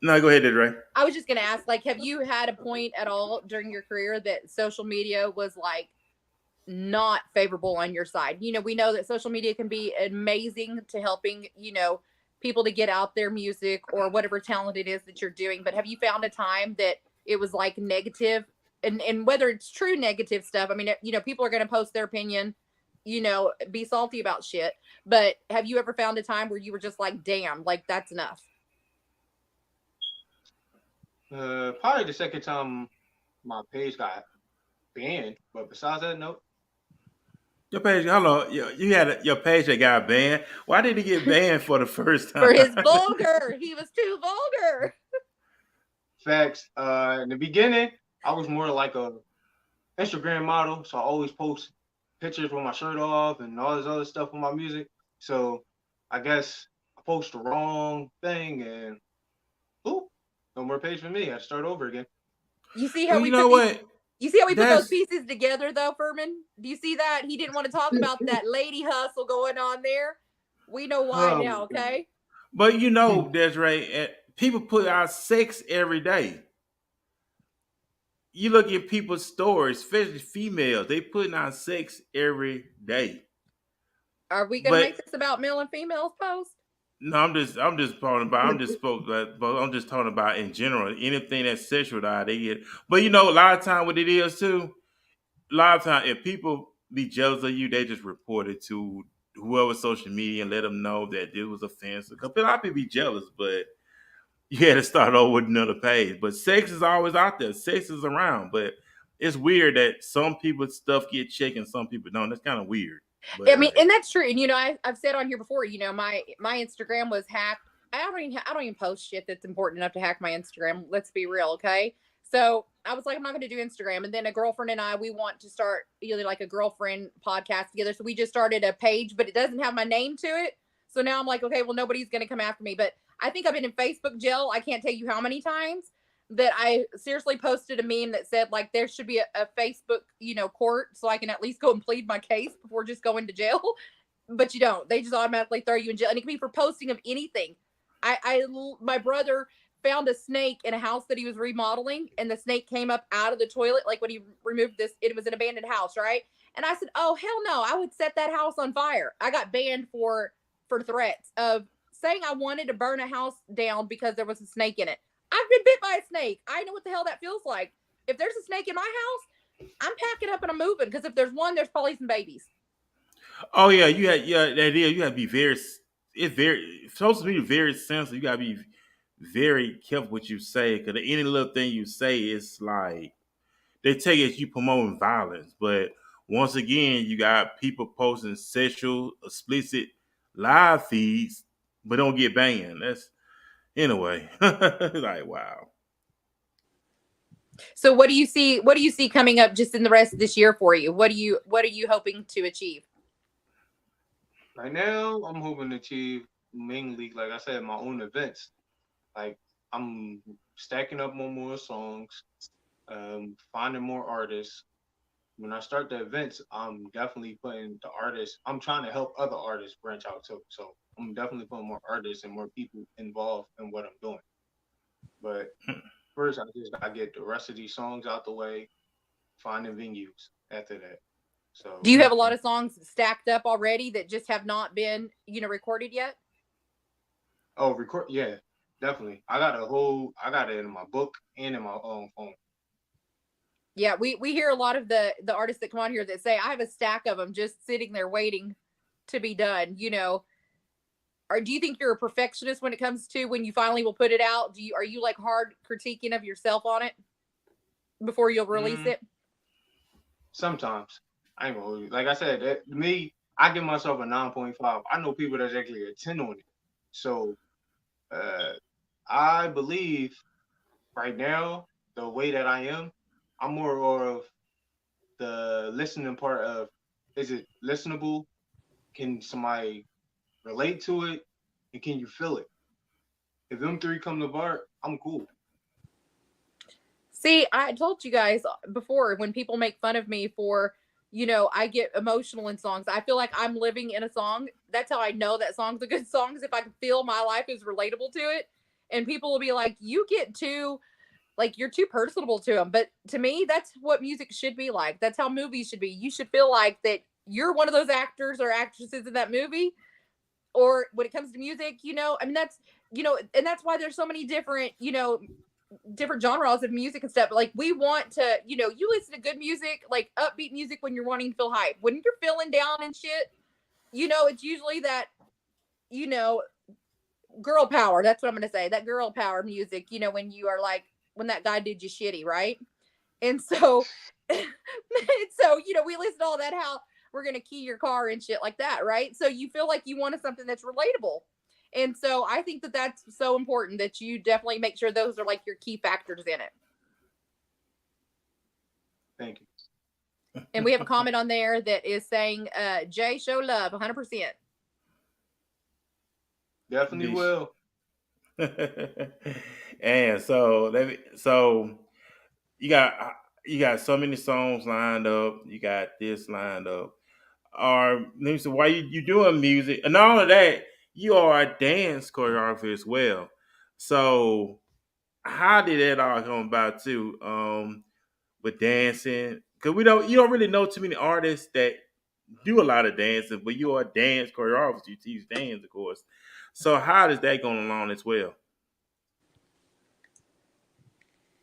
no, go ahead, Ray.
I was just gonna ask, like, have you had a point at all during your career that social media was like not favorable on your side? We know that social media can be amazing to helping, people to get out their music or whatever talent it is that you're doing. But have you found a time that it was like negative, and whether it's true negative stuff? I mean, people are going to post their opinion, be salty about shit. But have you ever found a time where you were just like, damn, like that's enough?
Probably the second time my page got banned. But besides that, no.
Your page, hold on. You had your page that got banned. Why did he get banned for the first time?
For his vulgar. He was too vulgar.
Facts. In the beginning, I was more like a Instagram model, so I always post pictures with my shirt off and all this other stuff with my music. So I guess I post the wrong thing, and no more page for me. I start over again.
You see how
Well, you know what?
You see how we put
That's-
those pieces together, though, Furman? Do you see that? He didn't want to talk about that lady hustle going on there. We know why now, okay?
But Desiree, people put out sex every day. You look at people's stories, especially females, they putting out sex every day.
Are we gonna make this about male and females post?
No, I'm just talking about. I'm just talking about in general. Anything that's sexual, they get. But a lot of time what it is too. A lot of time, if people be jealous of you, they just report it to whoever social media and let them know that it was offensive. Because a lot of people be jealous, but you had to start over with another page. But sex is always out there. Sex is around, but it's weird that some people's stuff get checked and some people don't. That's kind of weird. But,
I mean, and that's true. And I've said on here before, my Instagram was hacked. I don't even post shit that's important enough to hack my Instagram. Let's be real, okay? So I was like, I'm not going to do Instagram. And then a girlfriend and I, we want to start either like a girlfriend podcast together. So we just started a page, but it doesn't have my name to it. So now I'm like, okay, well, nobody's going to come after me. But I think I've been in Facebook jail. I can't tell you how many times that I seriously posted a meme that said like there should be a Facebook, court so I can at least go and plead my case before just going to jail. But you don't. They just automatically throw you in jail. And it can be for posting of anything. My brother found a snake in a house that he was remodeling, and the snake came up out of the toilet. Like when he removed this, it was an abandoned house, right? And I said, "Oh hell no! I would set that house on fire." I got banned for threats of saying I wanted to burn a house down because there was a snake in it. I've been bit by a snake. I know what the hell that feels like. If there's a snake in my house, I'm packing up and I'm moving, because if there's one, there's probably some babies.
Oh yeah, that is. You got to be very. It's very it's supposed to be very sensitive. You got to be very careful what you say, because any little thing you say is like they take it as you promoting violence. But once again, you got people posting sexual, explicit live feeds, but don't get banned. That's anyway. Like wow.
So what do you see? What do you see coming up just in the rest of this year for you? What are you hoping to achieve?
Right now, I'm hoping to achieve mainly, like I said, my own events. Like I'm stacking up more songs, finding more artists. When I start the events, I'm definitely putting the artists. I'm trying to help other artists branch out too. So I'm definitely putting more artists and more people involved in what I'm doing. But first, I just gotta get the rest of these songs out the way, finding venues after that.
Do
So,
you have a lot of songs stacked up already that just have not been, recorded yet?
oh, record, yeah, definitely. I got it in my book and in my own phone.
Yeah, we hear a lot of the artists that come on here that say, I have a stack of them just sitting there waiting to be done. Or do you think you're a perfectionist when it comes to when you finally will put it out? Are you like hard critiquing of yourself on it before you'll release it?
Sometimes I ain't gonna hold you. Like I said, me, I give myself a 9.5. I know people that's actually a 10 on it. So I believe right now, the way that I am, I'm more of the listening part of, is it listenable? Can somebody relate to it? And can you feel it? If them three come to bar, I'm cool.
See, I told you guys before, when people make fun of me for, I get emotional in songs. I feel like I'm living in a song. That's how I know that song's a good song, is if I can feel my life is relatable to it. And people will be like, you get too, like, you're too personable to them. But to me, that's what music should be like. That's how movies should be. You should feel like that you're one of those actors or actresses in that movie. Or when it comes to music, I mean, that's, and that's why there's so many different, different genres of music and stuff. But like, we want to, you listen to good music, like upbeat music, when you're wanting to feel hype. When you're feeling down and shit, it's usually that, girl power. That's what I'm gonna say. That girl power music. When you are like, when that guy did you shitty, right? And so, we listen to all that, how we're gonna key your car and shit like that, right? So you feel like you wanted something that's relatable. And so I think that that's so important, that you definitely make sure those are like your key factors in it.
Thank you.
And we have a comment on there that is saying, Jay, show love 100%.
Definitely will.
And so you got so many songs lined up. You got this lined up. Or let me say, why you doing music and all of that? You are a dance choreographer as well. So how did that all come about too? With dancing, because you don't really know too many artists that do a lot of dancing, but you are a dance choreographer. You teach dance, of course. So how does that go along as well?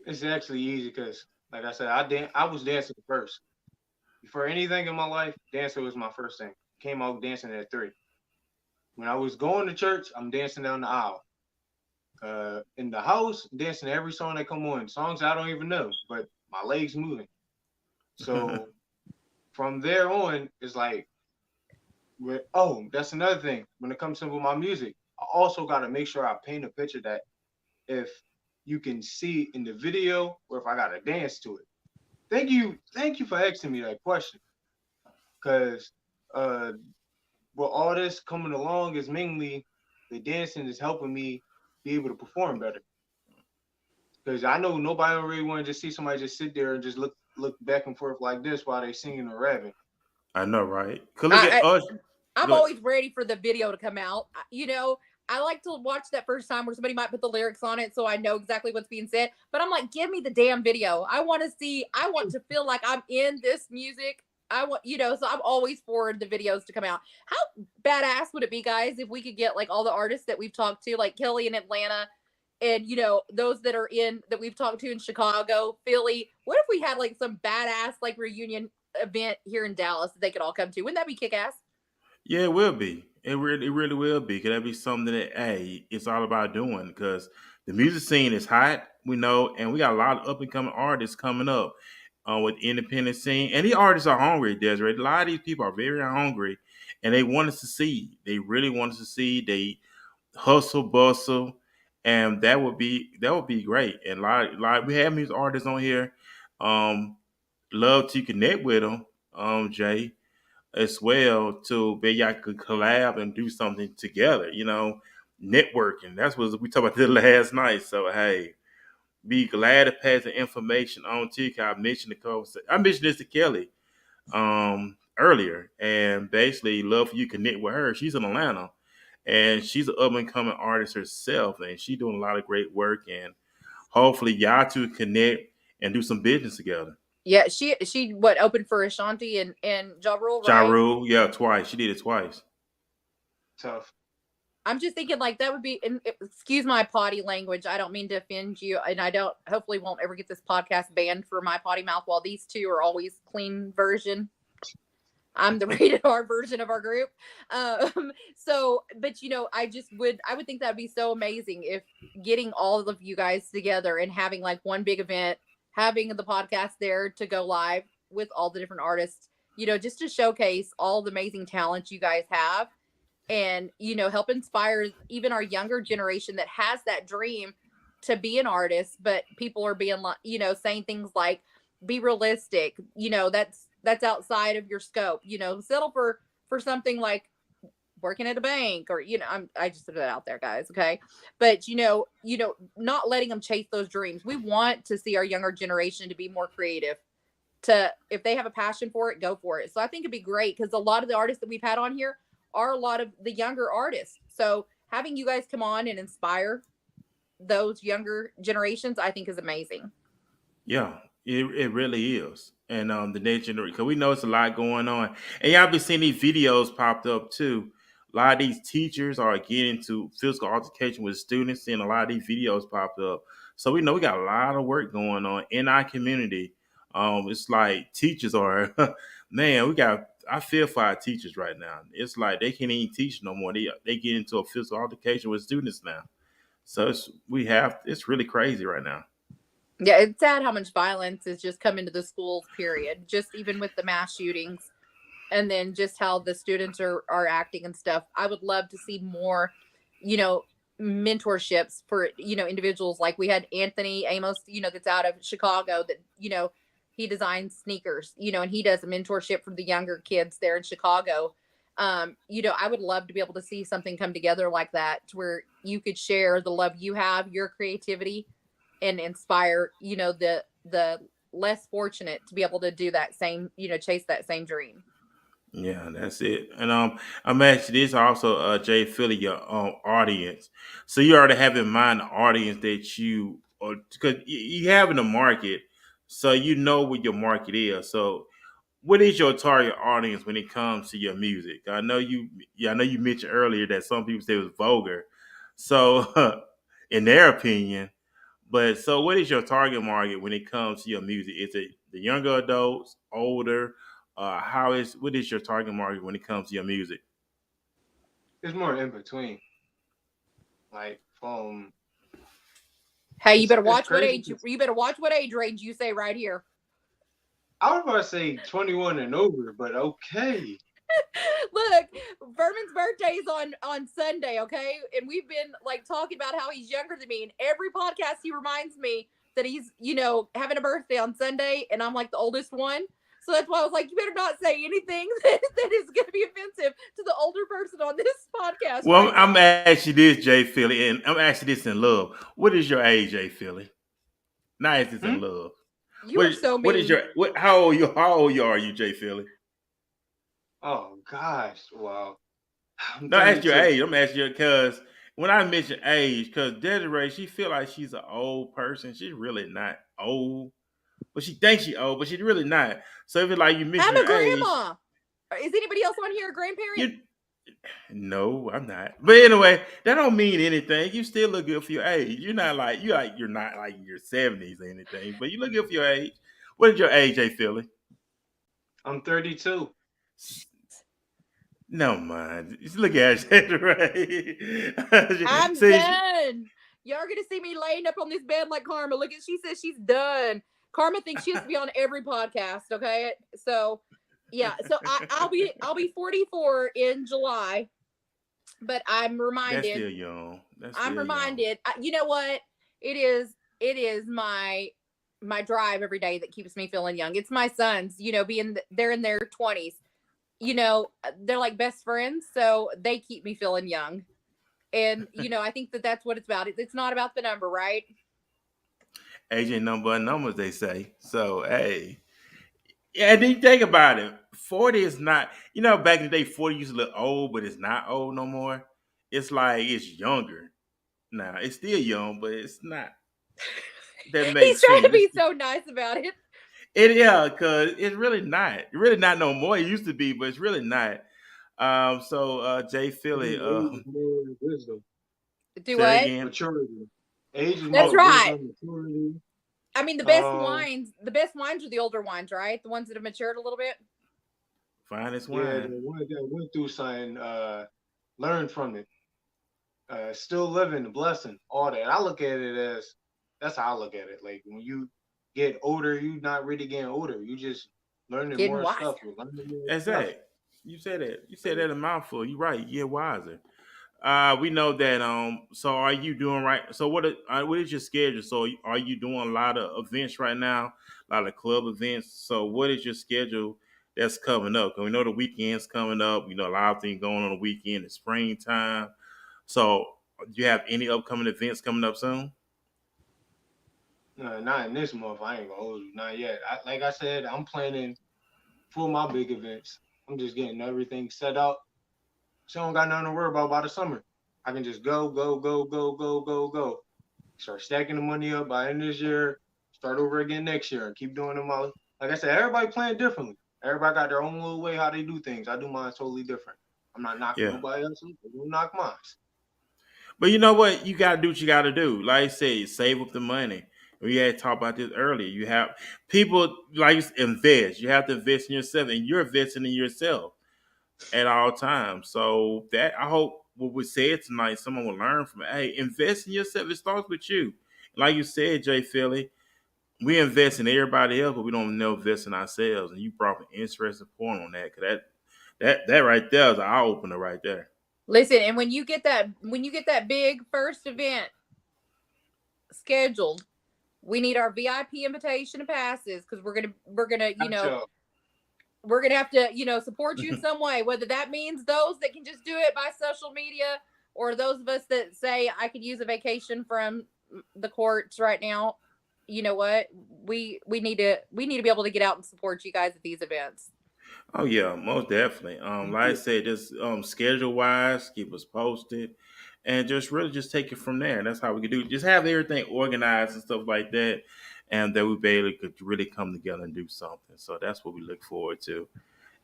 It's actually easy because, like I said, I was dancing first. Before anything in my life, dancing was my first thing. Came out dancing at 3. When I was going to church, I'm dancing down the aisle. In the house, dancing every song that come on. Songs I don't even know, but my legs moving. So from there on, it's like, that's another thing. When it comes to my music, I also got to make sure I paint a picture that if you can see in the video or if I got to dance to it. Thank you for asking me that question. Because with all this coming along is mainly the dancing is helping me be able to perform better. Because I know nobody really want to just see somebody just sit there and just look back and forth like this while they singing or rapping.
I know, right? Cause look at us.
I'm always ready for the video to come out. I like to watch that first time where somebody might put the lyrics on it so I know exactly what's being said. But I'm like, give me the damn video. I want to see, I want to feel like I'm in this music. I want, so I'm always for the videos to come out. How badass would it be, guys, if we could get like all the artists that we've talked to, like Kelly in Atlanta, and those that are in that we've talked to in Chicago, Philly. What if we had like some badass like reunion event here in Dallas that they could all come to? Wouldn't that be kick ass?
Yeah, it will be. It really will be. Could that be something that it's all about doing? Because the music scene is hot, we know, and we got a lot of up and coming artists coming up with independent scene. And these artists are hungry, Desiree. A lot of these people are very hungry, and they want us to see. They really want us to see. They hustle, bustle, and that would be great. And we have these artists on here. Um, love to connect with them, Jay, as well, to be y'all could collab and do something together. Networking. That's what we talked about this last night. So hey, be glad to pass the information on to you. 'Cause I mentioned the conversation. I mentioned this to Kelly earlier, and basically love for you to connect with her. She's in Atlanta, and she's an up and coming artist herself, and she's doing a lot of great work. And hopefully, y'all two connect and do some business together.
Yeah, she what opened for Ashanti and Ja Rule,
Ja
right?
Rule, yeah, twice. She did it twice.
Tough.
I'm just thinking like that would be. And excuse my potty language. I don't mean to offend you, and I don't. Hopefully, won't ever get this podcast banned for my potty mouth. While these two are always clean version. I'm the rated R version of our group. So, but I would think that'd be so amazing if getting all of you guys together and having like one big event, having the podcast there to go live with all the different artists, just to showcase all the amazing talent you guys have and, help inspire even our younger generation that has that dream to be an artist, but people are being like, saying things like, be realistic, that's outside of your scope, settle for something like working at a bank or, I just put that out there, guys. Okay. But, not letting them chase those dreams. We want to see our younger generation to be more creative, to, if they have a passion for it, go for it. So I think it'd be great because a lot of the artists that we've had on here are a lot of the younger artists. So having you guys come on and inspire those younger generations, I think is amazing.
Yeah, it really is. And the next generation, because we know it's a lot going on. And y'all be seeing these videos popped up too. A lot of these teachers are getting into physical altercation with students, seeing a lot of these videos popped up. So we know we got a lot of work going on in our community. It's like teachers are, man, I feel for our teachers right now. It's like they can't even teach no more. They get into a physical altercation with students now. So it's really crazy right now.
Yeah, it's sad how much violence is just coming to the schools, period. Just even with the mass shootings and then just how the students are acting and stuff. I would love to see more, you know, mentorships for, individuals like we had Anthony Amos, that's out of Chicago that, he designs sneakers, and he does a mentorship for the younger kids there in Chicago. I would love to be able to see something come together like that where you could share the love you have, your creativity, and inspire, the less fortunate to be able to do that same, chase that same dream.
Yeah, that's it. And I'm actually this also Jay Philly your audience. So you already have in mind the audience that you or because you have in the market, so you know what your market is. So what is your target audience when it comes to your music? I know you mentioned earlier that some people say it was vulgar. So in their opinion, but so, what is your target market when it comes to your music? Is it the younger adults, older? What is your target market when it comes to your music?
It's more in between. Like from
Hey,
it's crazy.
you better watch what age range you say right here.
I was about to say 21 and over, but okay.
Look, Vermin's birthday is on Sunday, okay? And we've been like talking about how he's younger than me. And every podcast he reminds me that he's, having a birthday on Sunday, and I'm like the oldest one. So that's why I was like, you better not say anything that is going to be offensive to the older person on this podcast.
Well,
Right
I'm
now.
actually this Jay Philly, and I'm actually this in love. What is your age, Jay Philly? Nice is in love.
You are so
What is
mean.
how old you? How old are you, Jay Philly?
Oh gosh, wow. I'm
No, ask your
32.
age. I'm asking you because when I mention age, because Desiree, she feel like she's an old person. She's really not old, but she thinks she old, but she's really not. So if it's like you mention
I'm a
her age,
grandma. Is anybody else on here a grandparent?
you no, I'm not. But anyway, that don't mean anything. You still look good for your age. You're not like in your 70s or anything, but you look good for your age. What is your age, Jay Philly?
I'm 32.
No man, just look at it, right?
I'm
See,
done. Y'all are gonna see me laying up on this bed like Karma. Look at, she says she's done. Karma thinks she has to be on every podcast. Okay, so yeah, so I'll be 44 in July, but I'm
that's
reminded.
still young. That's
I'm
still young.
reminded. You know what? It is my drive every day that keeps me feeling young. It's my sons. They're in their 20s. They're like best friends, so they keep me feeling young. And I think that that's what it's about. It's not about the number, right?
Age ain't number of numbers, they say. So hey, yeah. Then you think about it. 40 is not. Back in the day, 40 used to look old, but it's not old no more. It's like it's younger. Now it's still young, but it's not. That
He's
makes
trying to
sense.
be so nice about it.
Yeah, because it's really not. Really not no more. It used to be, but it's really not. Jay
I
Philly,
think age is more wisdom,
Do
say that
what?
again.
maturity. Age is
That's
more
right.
wisdom, maturity.
I mean,
Um,
the best wines are the older wines, right? The ones that have matured a little bit.
Finest
yeah, the
wine.
one that went through something, learn from it. Still living, the blessing, all that. I look at it as that's how I look at it. Like when you get older, you not really getting older. You just learning
Getting
more
wiser.
stuff. You're learning more
That's
stuff.
that. You said that. You said that in a mouthful. You're right. You get wiser. We know that. So are you doing right? So what is your schedule? So are you doing a lot of events right now? A lot of club events. So what is your schedule that's coming up? Because we know the weekend's coming up. A lot of things going on the weekend. It's springtime. So do you have any upcoming events coming up soon?
Not in this month. I ain't gonna hold you. Not yet. Like I said, I'm planning for my big events. I'm just getting everything set up. So I don't got nothing to worry about by the summer. I can just go, go, go, go, go, go, go. Start stacking the money up by the end of this year. Start over again next year and keep doing them all. Like I said, everybody playing differently. Everybody got their own little way how they do things. I do mine totally different. I'm not knocking
Yeah.
nobody else. I'm gonna knock mine.
But you know what? You gotta do what you gotta do. Like I said, save up the money. We had talked about this earlier. You have people like invest. You have to invest in yourself, and you're investing in yourself at all times. So that I hope what we said tonight, someone will learn from it. Hey, invest in yourself. It starts with you. Like you said, Jay Philly, we invest in everybody else, but we don't know invest in ourselves. And you brought an interesting point on that. Cause that right there is an eye opener right there.
Listen, and when you get that big first event scheduled, we need our VIP invitation and passes because we're gonna
Gotcha.
we're gonna have to support you in some way, whether that means those that can just do it by social media or those of us that say I could use a vacation from the courts right now. You know what? We need to be able to get out and support you guys at these events.
Oh yeah, most definitely. Like I said, just schedule wise, keep us posted, and just really just take it from there. That's how we can do. Just have everything organized and stuff like that, and that we be able to could really come together and do something. So that's what we look forward to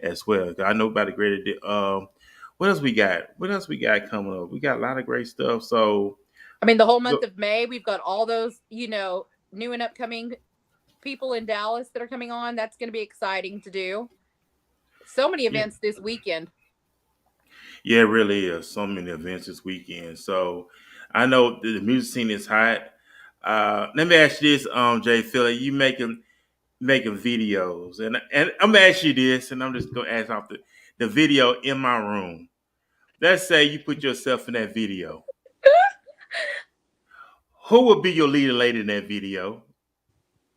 as well. I know about the great. What else we got? What else we got coming up? We got a lot of great stuff. So
I mean, the whole month of May, we've got all those new and upcoming people in Dallas that are coming on. That's going to be exciting to do. So many
yeah,
events this weekend.
yeah, it really is. So many events this weekend. So I know the music scene is hot. Let me ask you this, Jay Philly, you making videos, and I'm gonna ask you this, and I'm just gonna ask off the video in my room. Let's say you put yourself in that video. Who would be your leader lady in that video?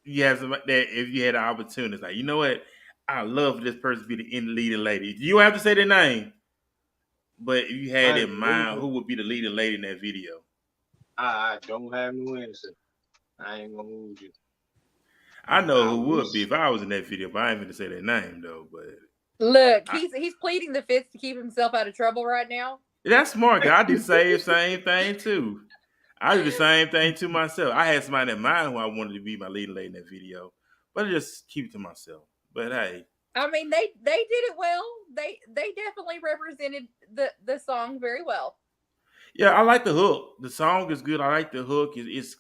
You have some that if you had an opportunity, it's like you know what, I love this person to be the in leading lady. You don't have to say their name, but if you had
I
in
ain't gonna hold
mind,
you.
who would be the leading lady in that video?
I don't have no answer. I ain't gonna hold you.
I know
I
who would be
wish.
if I was in that video, but I ain't gonna say their name though. But
Look,
I,
he's pleading the fifth to keep himself out of trouble right now.
That's smart. 'Cause I do the same thing too. I do the same thing to myself. I had somebody in mind who I wanted to be my leading lady in that video, but I just keep it to myself. But hey,
I mean, they did it well. They definitely represented the song very well.
yeah, I like the hook. The song is good. I like the hook. It's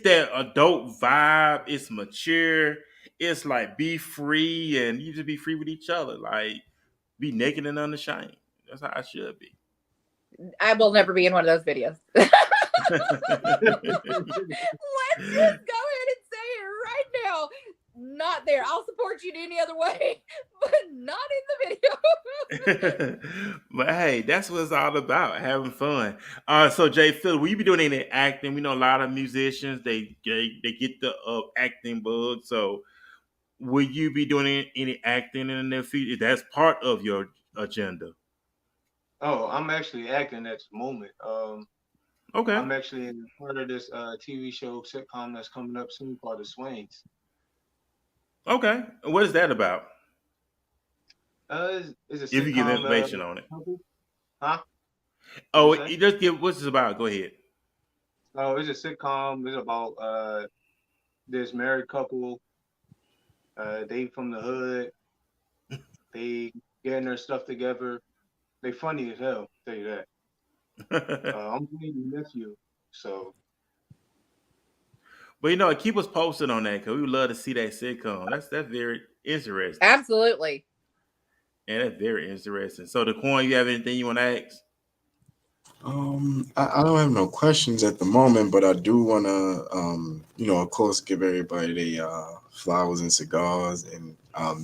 that adult vibe. It's mature. It's like be free and you just be free with each other. Like be naked and unashamed. That's how I should be.
I will never be in one of those videos. Let's just go ahead and say it right now. Not there. I'll support you in any other way, but not in the video.
But hey, that's what it's all about, having fun. So Jay Philly, will you be doing any acting? We know a lot of musicians, they get the acting bug. So will you be doing any acting in the near future? That's part of your agenda.
Oh, I'm actually acting at the moment.
Okay.
I'm actually in part of this TV show sitcom that's coming up soon called The Swains.
Okay. What is that about?
It's a
If you give
sitcom.
information on it.
Huh?
Oh,
What'd you say?
you just give what's this about? Go ahead.
Oh, it's a sitcom. It's about this married couple. They from the hood. They getting their stuff together. They funny as hell. Tell you that. I'm playing the nephew, so
But keep us posted on that because we would love to see that sitcom. That's very interesting.
Absolutely.
And that's very interesting. So, DeQuan, you have anything you want to ask?
I don't have no questions at the moment, but I do want to, of course, give everybody the flowers and cigars. And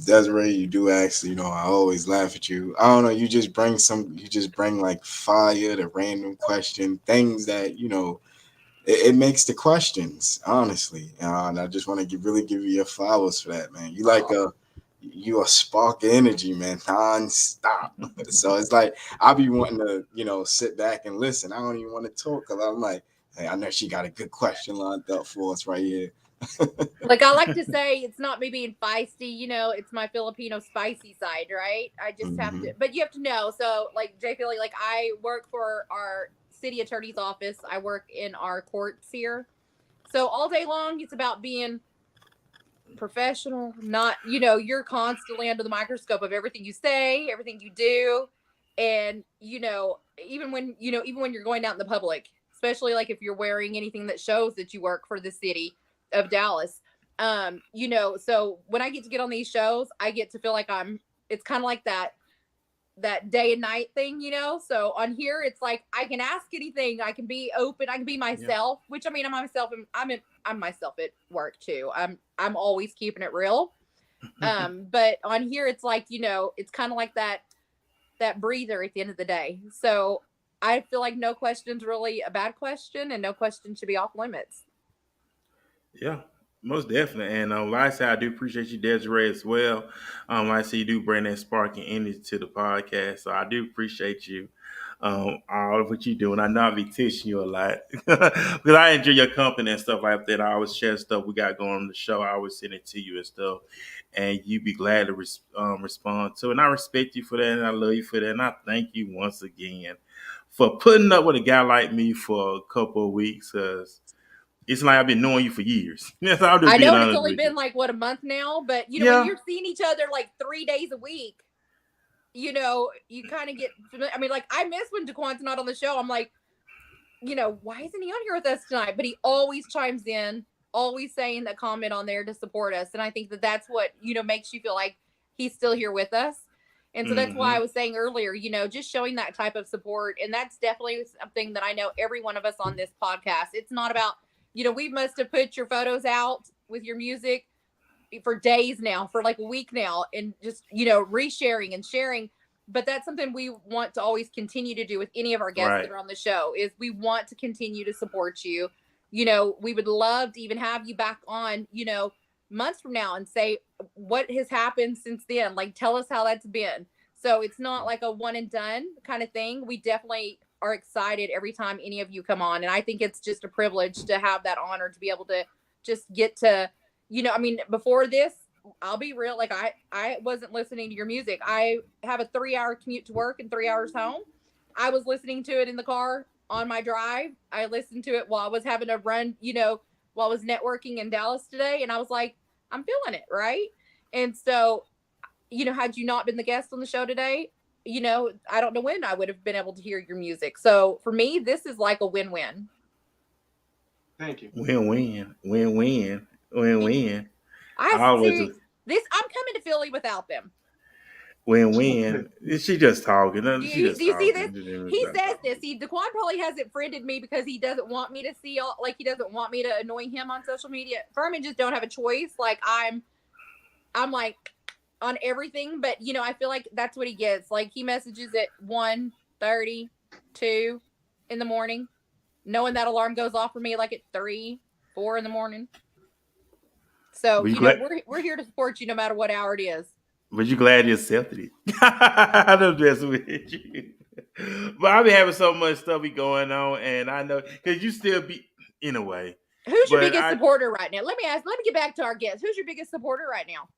Desiree, you do actually, I always laugh at you. I don't know, you just bring like fire, the random question, things that, it makes the questions, honestly. And I just want to really give you your flowers for that, man. You a spark of energy, man, non-stop. So it's like I'll be wanting to, sit back and listen. I don't even want to talk because I'm like, hey, I know she got a good question lined up for us right here.
Like I like to say, it's not me being feisty, it's my Filipino spicy side, right? I just have to, but you have to know. So, like Jay Philly, like I work for our city attorney's office. I work in our courts here. So all day long, it's about being professional, not, you're constantly under the microscope of everything you say, everything you do. And, even when you're going out in the public, especially like if you're wearing anything that shows that you work for the city of Dallas, so when I get on these shows, I get to feel like it's kind of like that day and night thing, so on here it's like I can ask anything, I can be open, I can be myself, which I mean I'm myself, and I'm myself at work too. I'm always keeping it real. But on here it's like, it's kind of like that breather at the end of the day. So I feel like no question's really a bad question, and no question should be off limits.
Yeah, most definitely. And like I said, I do appreciate you, Desiree, as well. Like I said, you do bring that spark and energy to the podcast, so I do appreciate you. All of what you do, and I know I'll be teaching you a lot because I enjoy your company and stuff like that. I always share stuff we got going on the show. I always send it to you and stuff, and you be glad to respond to it. And I respect you for that, and I love you for that, and I thank you once again for putting up with a guy like me for a couple of weeks. It's like I've been knowing you for years. Yes, I'll just
I
being
know it's
honest
only
with you.
been like what, a month now, but when
Yeah,
you're seeing each other like 3 days a week, you kind of get familiar. I mean, like I miss when Daquan's not on the show. I'm like, why isn't he on here with us tonight? But he always chimes in, always saying that comment on there to support us. And I think that that's what, makes you feel like he's still here with us. And so that's why I was saying earlier, just showing that type of support. And that's definitely something that I know every one of us on this podcast, it's not about, we must have put your photos out with your music for days now, for like a week now, and just, resharing and sharing. But that's something we want to always continue to do with any of our guests that are on the show, is we want to continue to support you. We would love to even have you back on, months from now and say what has happened since then. Like, tell us how that's been. So it's not like a one and done kind of thing. We definitely are excited every time any of you come on. And I think it's just a privilege to have that honor to be able to just get to, before this, I'll be real. Like I wasn't listening to your music. I have a 3-hour commute to work and 3 hours home. I was listening to it in the car on my drive. I listened to it while I was having a run, while I was networking in Dallas today. And I was like, I'm feeling it, right? And so, had you not been the guest on the show today, I don't know when I would have been able to hear your music. So for me, this is like a win-win.
Thank you.
Win-win, win-win, win-win.
I
I always
see I'm coming to Philly without them.
win-win. She just talking.
Do
She
you,
just
do you see
talking.
this? He says this. Daquan probably hasn't friended me because he doesn't want me to see he doesn't want me to annoy him on social media. Furman just don't have a choice. Like I'm like on everything, but I feel like that's what he gets. Like he messages at 1:30, 2 in the morning, knowing that alarm goes off for me like at 3, 4 in the morning. So, we're here to support you no matter what hour it is.
But you glad you accepted it. I'm just with you. But I be having so much stuff be going on, and I know because you still be in a way.
Who's your biggest supporter right now? Let me get back to our guest. Who's your biggest supporter right now?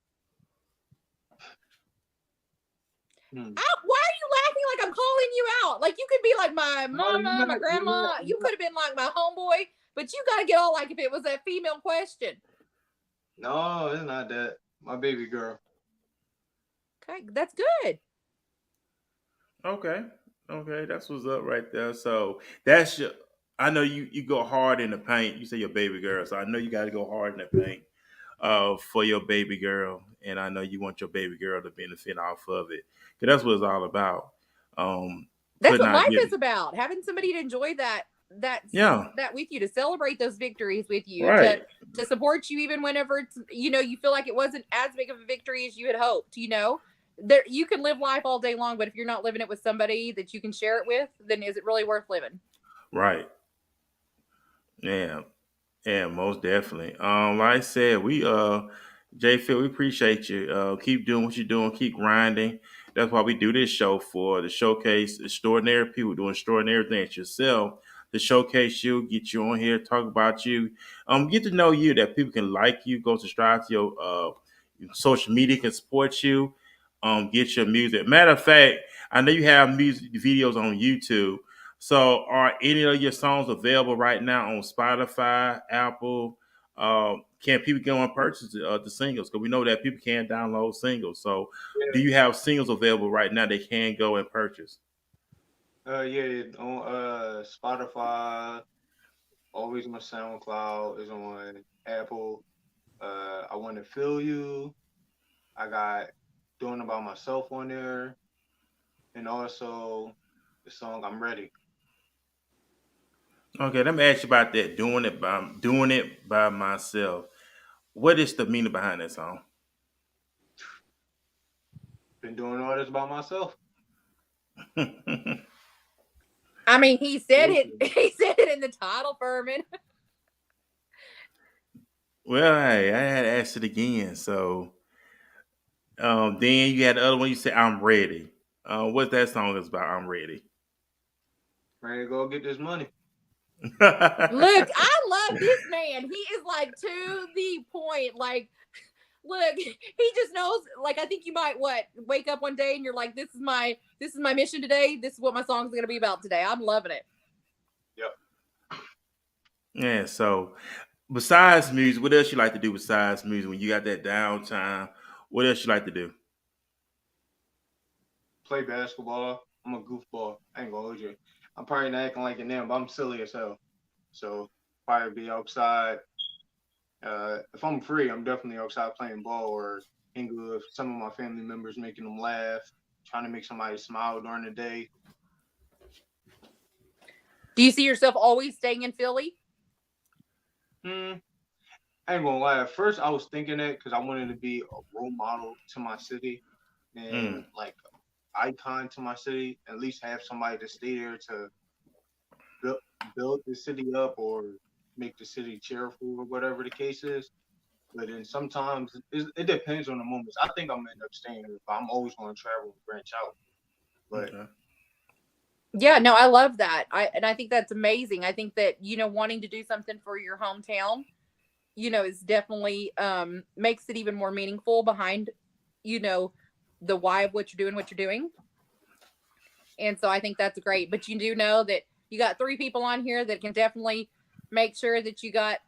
Why are you laughing like I'm calling you out? Like you could be like my mama, my grandma. You could have been like my homeboy, but you got to get all like if it was a female question.
No, it's not that. My baby girl.
Okay, that's good.
Okay, that's what's up right there. So that's your. I know you go hard in the paint. You say your baby girl, so I know you got to go hard in the paint for your baby girl, and I know you want your baby girl to benefit off of it, because that's what it's all about.
That's what life is about. Having somebody to enjoy that
yeah,
that with you, to celebrate those victories with you,
right.
to support you even whenever it's, you feel like it wasn't as big of a victory as you had hoped. There you can live life all day long, but if you're not living it with somebody that you can share it with, then is it really worth living?
Right. Yeah. Yeah, most definitely. Like I said, we JPhil, we appreciate you. Keep doing what you're doing, keep grinding. That's why we do this show, for to showcase extraordinary people doing extraordinary things yourself, to showcase you, get you on here, talk about you, get to know you, that people can like you, go subscribe to your social media, can support you, get your music. Matter of fact, I know you have music videos on YouTube. So, are any of your songs available right now on Spotify, Apple? Can people go and purchase the singles? Because we know that people can't download singles. So, do you have singles available right now they can go and purchase?
Yeah, on Spotify. Always my SoundCloud is on Apple. I Want to Feel You. I got Doing About Myself on there, and also the song I'm Ready.
Okay, let me ask you about that. Doing it by myself. What is the meaning behind that song?
Been doing all this by myself.
I mean, he said it. He said it in the title, Furman.
Well, hey, I had to ask it again. So, then you had the other one. You said, "I'm ready." What that song is about? I'm ready.
Ready to go get this money.
Look, I love this man. He is like to the point. Like, look, he just knows. Like, I think you might wake up one day and you're like, this is my mission today. This is what my song's gonna be about today. I'm loving it.
Yep.
Yeah. So, besides music, what else you like to do besides music when you got that downtime? What else you like to do?
Play basketball. I'm a goofball. I ain't gonna hold you. I'm probably not acting like it now, but I'm silly as hell. So probably be outside. If I'm free, I'm definitely outside playing ball or hanging with some of my family members, making them laugh, trying to make somebody smile during the day.
Do you see yourself always staying in Philly?
I ain't gonna lie. At first, I was thinking that because I wanted to be a role model to my city and like icon to my city. At least have somebody to stay there to build the city up or make the city cheerful or whatever the case is. But then sometimes it depends on the moments. I think I'm gonna end up staying here, but I'm always gonna travel and branch out. But
yeah, no, I love that. I think that's amazing. I think that wanting to do something for your hometown, is definitely makes it even more meaningful behind, the why of what you're doing. And so I think that's great. But you do know that you got 3 people on here that can definitely make sure that you got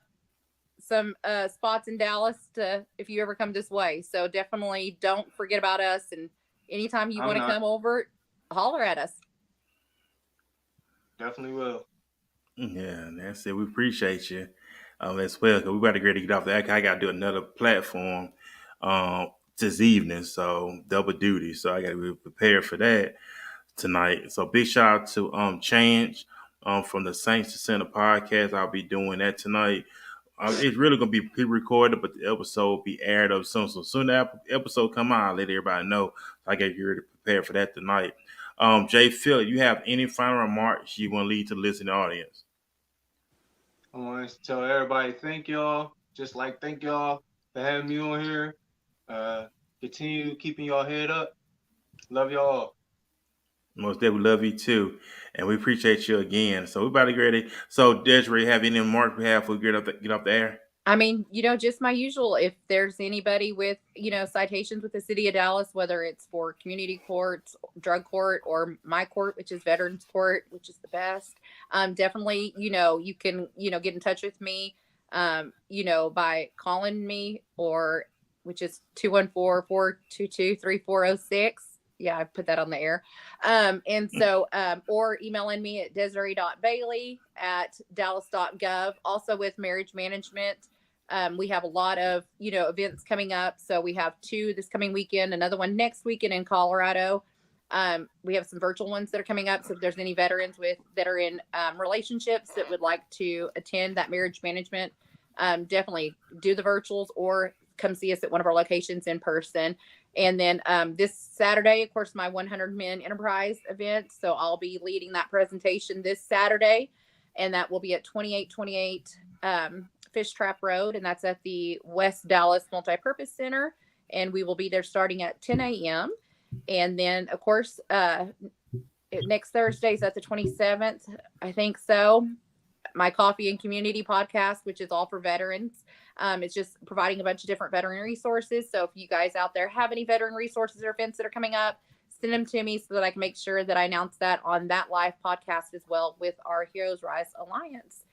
some spots in Dallas to if you ever come this way. So definitely don't forget about us. And anytime you
I'm
want to
not.
come over, holler at us.
Definitely will.
Yeah, and that's it. We appreciate you as well. Cause we got to get off the. I got to do another platform this evening, so double duty. So I got to be prepared for that tonight. So big shout out to Change from the Saints to Center podcast. I'll be doing that tonight. It's really gonna be pre-recorded, but the episode will be aired up soon. So soon as the episode come out, I'll let everybody know. So I get you ready to prepare for that tonight. Jay Phil, you have any final remarks you want to lead to the listening audience?
I want to tell everybody thank y'all. Just like thank y'all for having me on here. Continue keeping y'all head up. Love y'all.
Most definitely love you too, and we appreciate you again. So we're about to get ready. So Desiree, have any remarks we have? We get off the air.
I mean, just my usual. If there's anybody with, citations with the city of Dallas, whether it's for community courts, drug court, or my court, which is Veterans Court, which is the best, definitely, you can, get in touch with me, by calling me which is 214-422-3406. Yeah, I put that on the air. And so, or emailing me at desiree.bailey@dallas.gov. Also with marriage management. We have a lot of, events coming up. So we have 2 this coming weekend, another one next weekend in Colorado. We have some virtual ones that are coming up. So if there's any veterans that are in relationships that would like to attend that marriage management, definitely do the virtuals or come see us at one of our locations in person. And then this Saturday, of course, my 100 Men Enterprise event. So I'll be leading that presentation this Saturday, and that will be at 2828 Fish Trap Road, and that's at the West Dallas Multipurpose Center. And we will be there starting at 10 a.m. And then, of course, next Thursday is at the 27th, I think so. My Coffee and Community podcast, which is all for veterans. It's just providing a bunch of different veteran resources. So if you guys out there have any veteran resources or events that are coming up, send them to me so that I can make sure that I announce that on that live podcast as well with our Heroes Rise Alliance.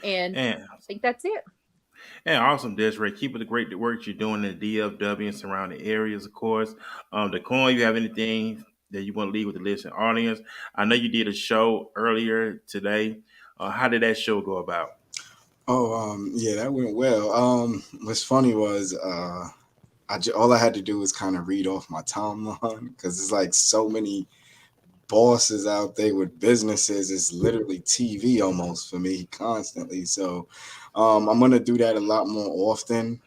And I think that's it.
And awesome, Desiree. Keep up the great work you're doing in the DFW and surrounding areas, of course. The coin, you have anything that you want to leave with the listening audience? I know you did a show earlier today. How did that show go about?
Oh, yeah, that went well. What's funny was all I had to do was kind of read off my timeline because it's like so many bosses out there with businesses. It's literally TV almost for me constantly. So I'm gonna do that a lot more often.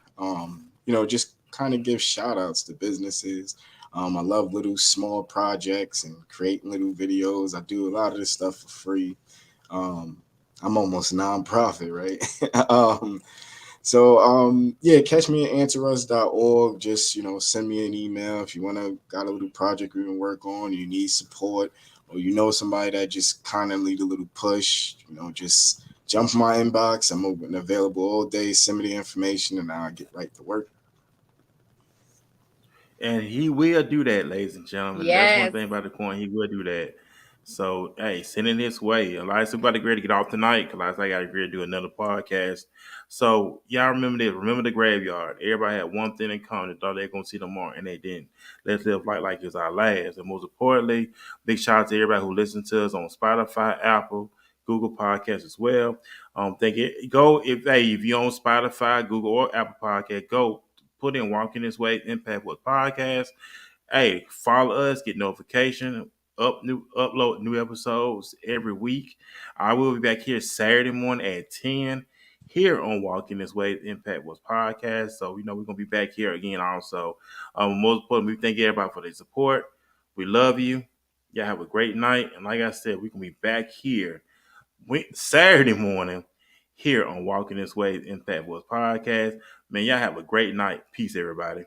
Just kind of give shout outs to businesses. I love little small projects and creating little videos. I do a lot of this stuff for free. Um, I'm almost nonprofit, right? Yeah, catch me at answerus.org. Just, send me an email if you got a little project you can work on, you need support, or somebody that just kind of need a little push, just jump my inbox. I'm open, available all day. Send me the information and I'll get right to work.
And he will do that, ladies and gentlemen. That's one
Yes.
thing about the coin. He will do that. So, hey, send it his way. Elias, we're about to get ready to get off tonight because I got to agree to do another podcast. So, y'all remember this. Remember the graveyard. Everybody had one thing in common. They thought they were going to see them more, and they didn't. Let's live like it's our last. And most importantly, big shout out to everybody who listens to us on Spotify, Apple, Google Podcasts as well. If you're on Spotify, Google, or Apple Podcast, go put in Walking This Way Impact with Podcast. Hey, follow us, get notification, upload new episodes every week. I will be back here Saturday morning at 10 here on Walking This Way Impact was podcast. So we're gonna be back here again also. Most importantly, we thank everybody for their support. We love you. Y'all have a great night. And like I said, we're gonna be back here Saturday morning here on Walking This Way Impact was podcast. Man, y'all have a great night. Peace, everybody.